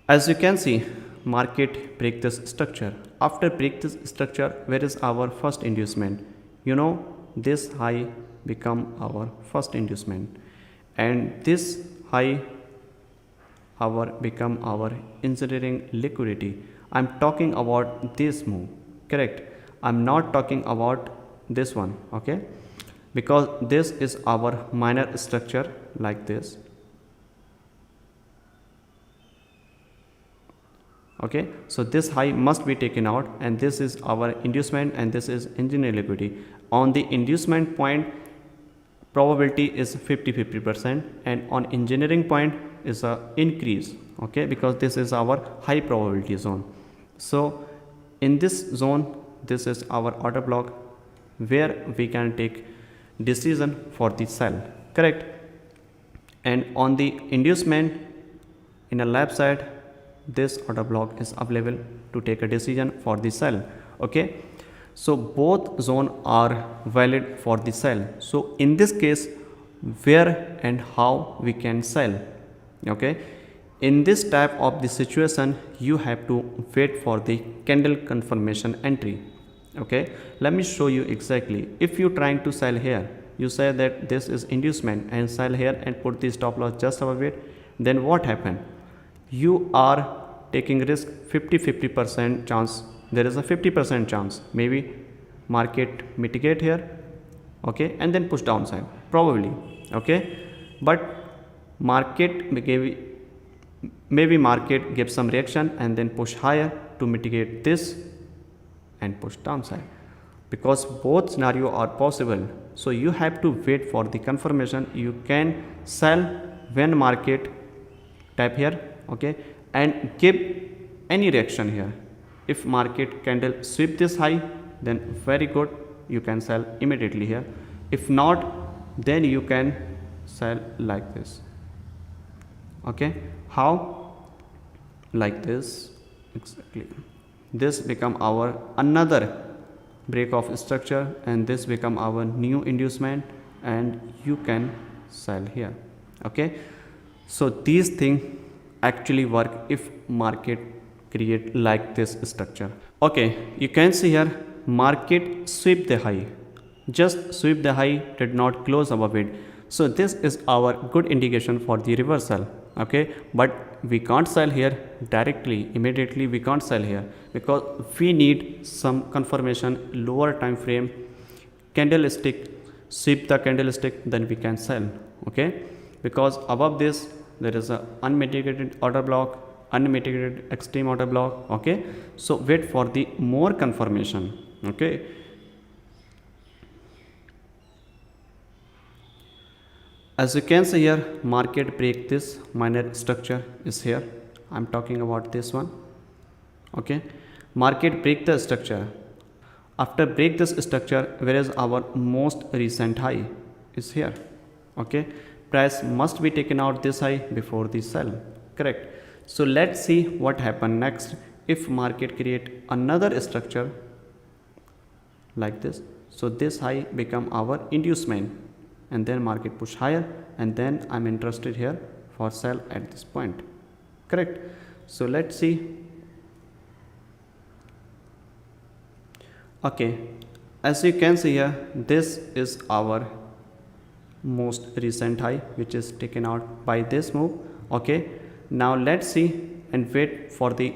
As you can see, market break this structure. After break this structure, where is our first inducement? You know, this high become our first inducement, and this high our become our engineering liquidity. I'm talking about this move. Correct. I'm not talking about this one. Okay, because this is our minor structure like this. Okay, so this high must be taken out, and this is our inducement, and this is engineering liquidity. On the inducement point, probability is 50-50%, and on engineering point is a increase. Okay, because this is our high probability zone. So in this zone, this is our order block where we can take decision for the sell. Correct. And on the inducement in a left side, this order block is available to take a decision for the sell. Okay, so both zone are valid for the sell. So in this case, where and how we can sell? Okay, in this type of the situation, you have to wait for the candle confirmation entry. Okay, let me show you exactly. If you trying to sell here, you say that this is inducement and sell here and put the stop loss just above it, then what happened? You are taking risk 50-50% chance. There is a 50% chance maybe market mitigate here. Okay, and then push downside probably. Okay, but market maybe market gives some reaction and then push higher to mitigate this and push downside, because both scenario are possible. So you have to wait for the confirmation. You can sell when market tap here. Okay, and give any reaction here. If market candle sweep this high, then very good, you can sell immediately here. If not, then you can sell like this. Okay, how? Like this exactly. This become our another break of structure, and this become our new inducement, and you can sell here. Okay, so these things actually work if market create like this structure. Okay, you can see here market sweep the high, just sweep the high, did not close above it. So this is our good indication for the reversal. Okay, but we can't sell here directly, immediately we can't sell here, because we need some confirmation lower time frame candlestick, sweep the candlestick, then we can sell. Okay, because above this there is a unmitigated order block, unmitigated extreme order block. Okay, so wait for the more confirmation. Okay, as you can see here, market break this minor structure is here. I'm talking about this one. Okay, market break the structure. After break this structure, whereas our most recent high is here. Okay, price must be taken out this high before the sell. Correct. So let's see what happen next if market create another structure like this. So this high become our inducement, and then market push higher, and then I'm interested here for sell at this point. Correct. So let's see. Okay, as you can see here, this is our most recent high which is taken out by this move. Okay, now let's see and wait for the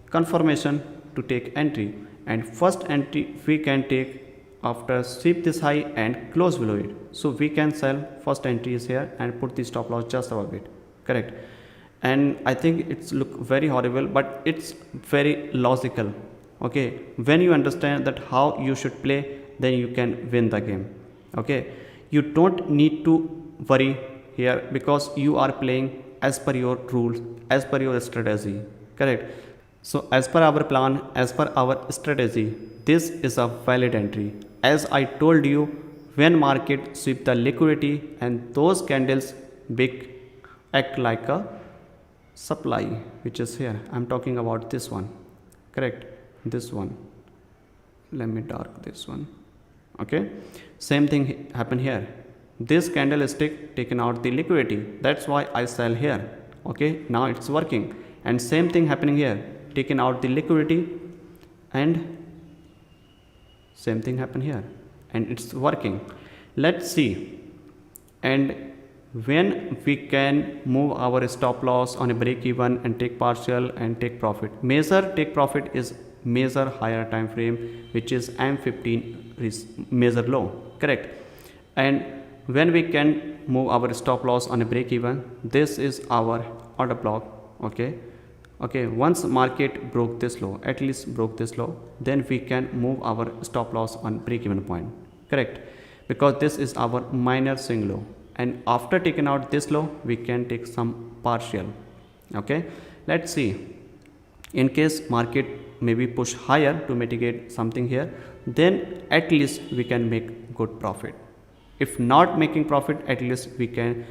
confirmation to take entry, and first entry we can take after sweep this high and close below it. So we can sell, first entry is here, and put the stop loss just above it. Correct. And I think it's look very horrible, but it's very logical. Okay, when you understand that how you should play, then you can win the game. Okay, you don't need to worry here, because you are playing as per your rules, as per your strategy. Correct. So as per our plan, as per our strategy, this is a valid entry. As I told you, when market sweep the liquidity and those candles big act like a supply, which is here. I'm talking about this one. Correct. This one, let me dark this one. Okay, same thing happen here. This candlestick taken out the liquidity, that's why I sell here. Okay, now it's working, and same thing happening here, taken out the liquidity, and same thing happen here, and it's working. Let's see, and when we can move our stop loss on a break even and take partial and take profit. Measure take profit is measure higher time frame, which is M15 measure low. Correct. And when we can move our stop loss on a break even, this is our order block. Okay, once market broke this low, at least broke this low, then we can move our stop loss on break even point. Correct, because this is our minor swing low, and after taking out this low we can take some partial. Okay, let's see, in case market maybe push higher to mitigate something here, then at least we can make good profit. If not making profit, at least we can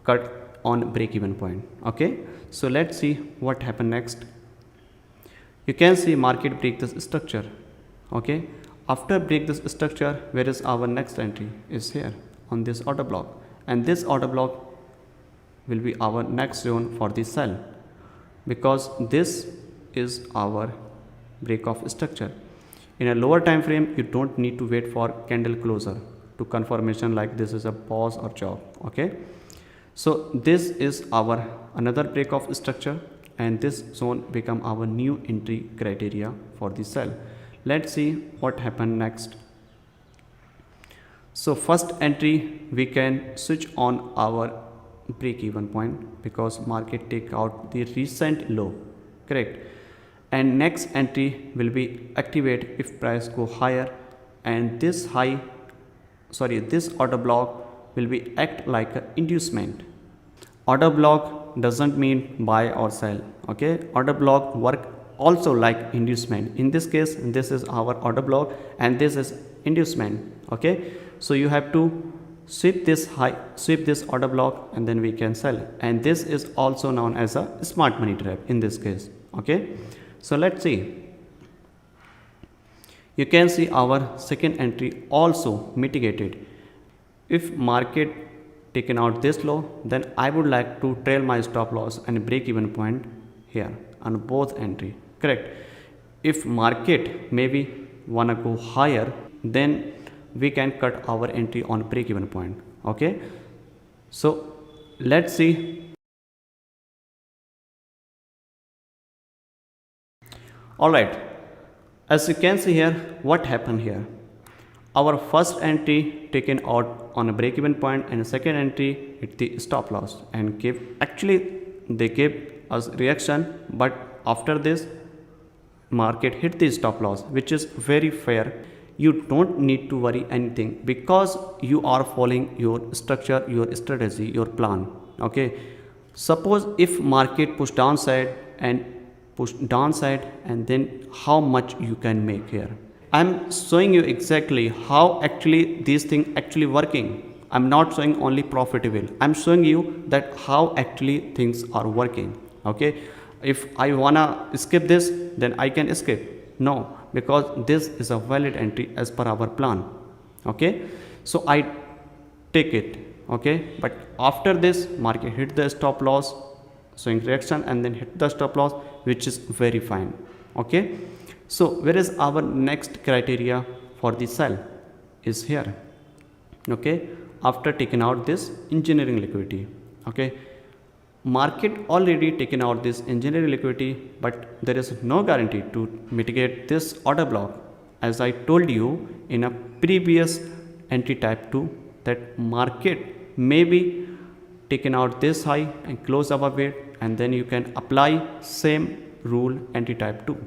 cut on break even point. Okay, so let's see what happened next. You can see market break this structure. Okay, after break this structure, where is our next entry is here on this order block, and this order block will be our next zone for the sell, because this is our break of structure. In a lower time frame, you don't need to wait for candle closure to confirmation like this is a pause or chop. Okay, so this is our another break of structure, and this zone become our new entry criteria for the sell. Let's see what happened next. So first entry we can switch on our break even point, because market take out the recent low. Correct. And next entry will be activate if price go higher, and this this order block will be act like an inducement. Order block doesn't mean buy or sell. Okay, order block work also like inducement. In this case, this is our order block and this is inducement. Okay, So you have to sweep this order block, and then we can sell. And this is also known as a smart money trap in this case. Okay, so let's see. You can see our second entry also mitigated. If market taken out this low, then I would like to trail my stop loss and break even point here on both entry. Correct. If market maybe wanna go higher, then we can cut our entry on break even point. Okay, so let's see. All right, as you can see here, what happened here. Our first entry taken out on a break even point, and second entry hit the stop loss and they gave us reaction, but after this market hit the stop loss, which is very fair. You don't need to worry anything because you are following your structure, your strategy, your plan. Okay, suppose if market push downside, and then how much you can make here. I'm showing you exactly how actually these things actually working. I'm not showing only profitable. I'm showing you that how actually things are working. Okay, if I wanna skip this, then I can skip. No, because this is a valid entry as per our plan. Okay, so I take it. Okay, but after this market hit the stop loss, showing reaction, and then hit the stop loss, which is very fine. Okay, so where is our next criteria for the sell is here. Okay, after taking out this engineering liquidity. Okay, market already taken out this engineering liquidity, but there is no guarantee to mitigate this order block. As I told you in a previous entry type 2, that market may be taken out this high and close above it, and then you can apply same rule entry type 2.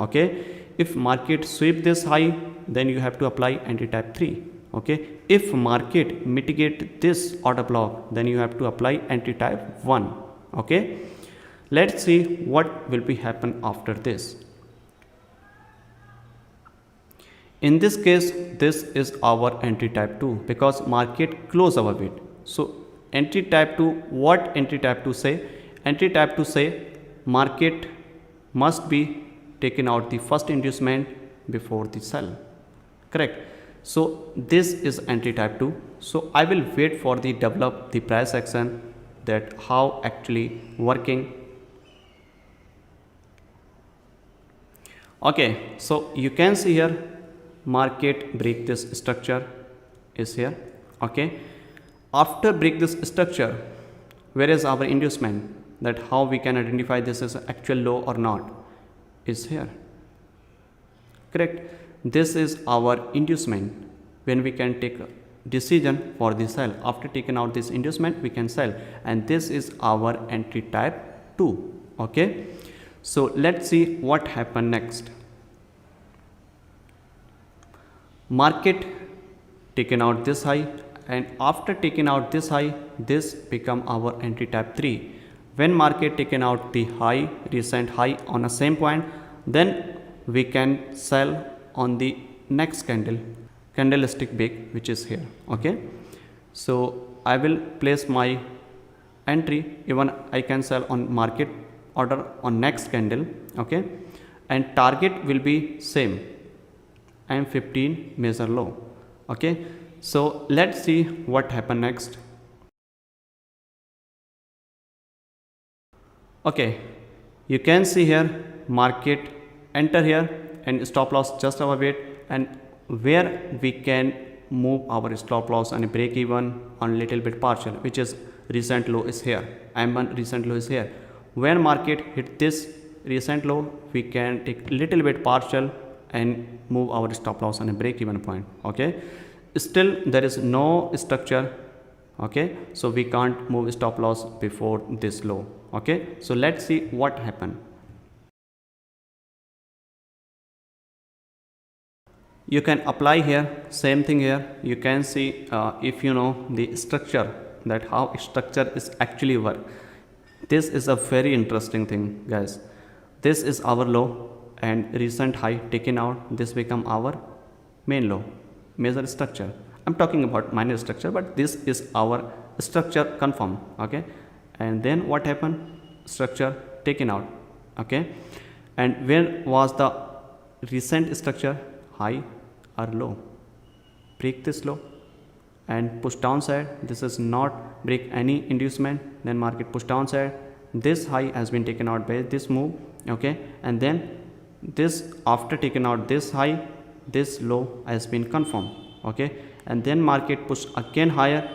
Okay, if market sweep this high, then you have to apply entry type 3. Okay, if market mitigate this order block, then you have to apply entry type 1. Okay, let's see what will be happen after this. In this case, this is our entry type 2 because market close above it. So entry type 2, what entry type 2 say? Entry type 2 say market must be taken out the first inducement before the sell. Correct. So this is entry type 2. So I will wait for the develop the price action, that how actually working. Okay, so you can see here market break this structure is here. Okay, after break this structure, where is our inducement, that how we can identify this as an actual low or not, is here. Correct. This is our inducement when we can take a decision for the sell. After taking out this inducement, we can sell, and this is our entry type 2. Okay, so let's see what happened next. Market taken out this high, and after taking out this high, this become our entry type 3. When market taken out the high, recent high on a same point, then we can sell on the next candlestick break, which is here. Okay, so I will place my entry, even I can sell on market order on next candle. Okay, and target will be same, and 15 major low. Okay, so let's see what happened next. Okay, you can see here market enter here and stop loss just above it, and where we can move our stop loss and break even on little bit partial, which is recent low is here. M1 recent low is here. When market hit this recent low, we can take little bit partial and move our stop loss on a break even point. Okay, still there is no structure. Okay, so we can't move stop loss before this low. Okay, so let's see what happened. You can apply here same thing here. You can see if you know the structure, that how structure is actually work. This is a very interesting thing, guys. This is our low and recent high taken out. This become our main low, major structure. I'm talking about minor structure, but this is our structure confirm. Okay, and then what happened? Structure taken out. Okay, and where was the recent structure, high or low? Break this low and push downside. This is not break any inducement, then market push downside. This high has been taken out by this move. Okay, and then this, after taking out this high, this low has been confirmed. Okay, and then market push again higher,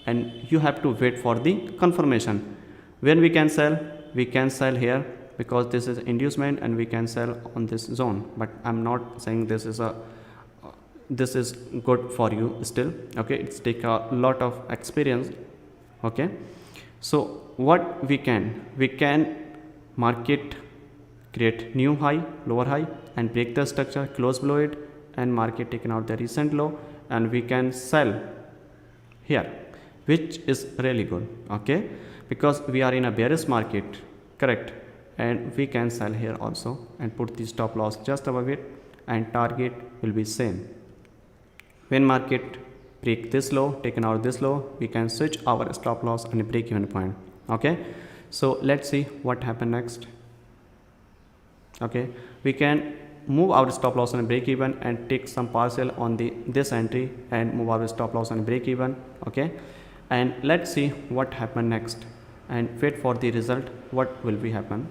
and you have to wait for the confirmation. When we can sell? We can sell here because this is inducement, and we can sell on this zone. But I'm not saying this is good for you still. Okay, it's take a lot of experience. Okay, so what we can market create new high, lower high, and break the structure, close below it, and market taken out the recent low, and we can sell here, which is really good. Okay, because we are in a bearish market, correct, and we can sell here also and put the stop loss just above it, and target will be same. When market break this low, taken out this low, we can switch our stop loss and break even point. Okay, so let's see what happened next. Okay, we can move our stop loss and break even and take some partial on this entry and move our stop loss and break even. Okay, and let's see what happened next and wait for the result. What will be happen?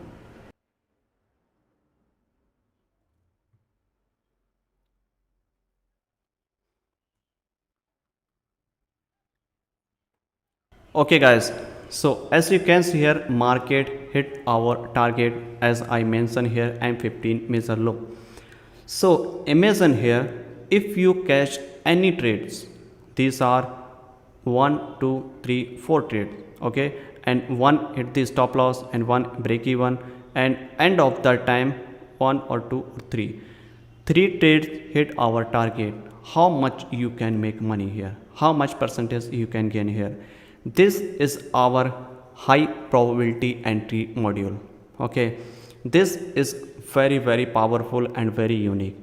Okay guys, so as you can see here, market hit our target as I mentioned here, M15 major low. So imagine here, if you catch any trades, these are 1 2 3 4 trades. Okay, and one hit the stop loss and one break even, and end of the time 1 or 2 or 3 trades hit our target. How much you can make money here? How much percentage you can gain here? This is our high probability entry module. Okay, this is very powerful and very unique.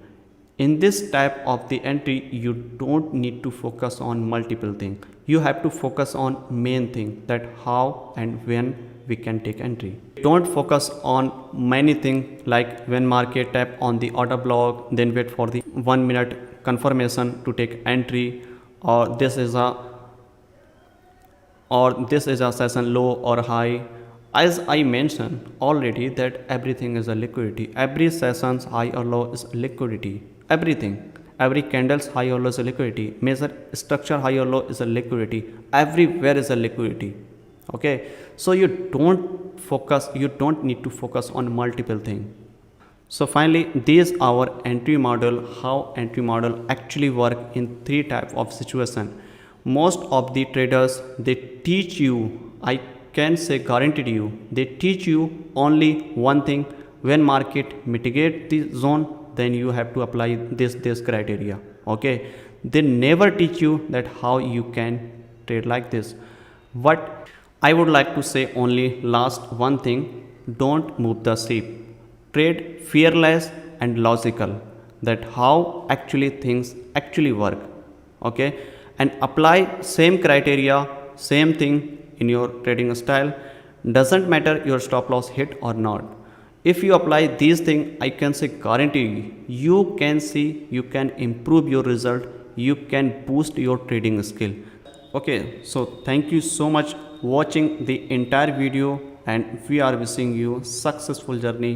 In this type of the entry, you don't need to focus on multiple things. You have to focus on main thing, that how and when we can take entry. Don't focus on many things like when market tap on the order block, then wait for the 1 minute confirmation to take entry, or this is a session low or high. As I mentioned already that everything is a liquidity. Every session's high or low is liquidity. Everything, every candle's high or low is a liquidity. Major structure high or low is a liquidity. Everywhere is a liquidity. Okay, so you don't need to focus on multiple things. So finally, this is our entry model, how entry model actually work in 3 type of situation. Most of the traders, they teach you, I can say guaranteed you, they teach you only one thing: when market mitigate the zone, then you have to apply this criteria. Okay, they never teach you that how you can trade like this. What I would like to say only last one thing: don't move the ship. Trade fearless and logical, that how actually things actually work. Okay, and apply same criteria, same thing in your trading style. Doesn't matter your stop loss hit or not. If you apply these things, I can say guarantee you can see, you can improve your result, you can boost your trading skill. Okay, so thank you so much watching the entire video, and we are wishing you successful journey.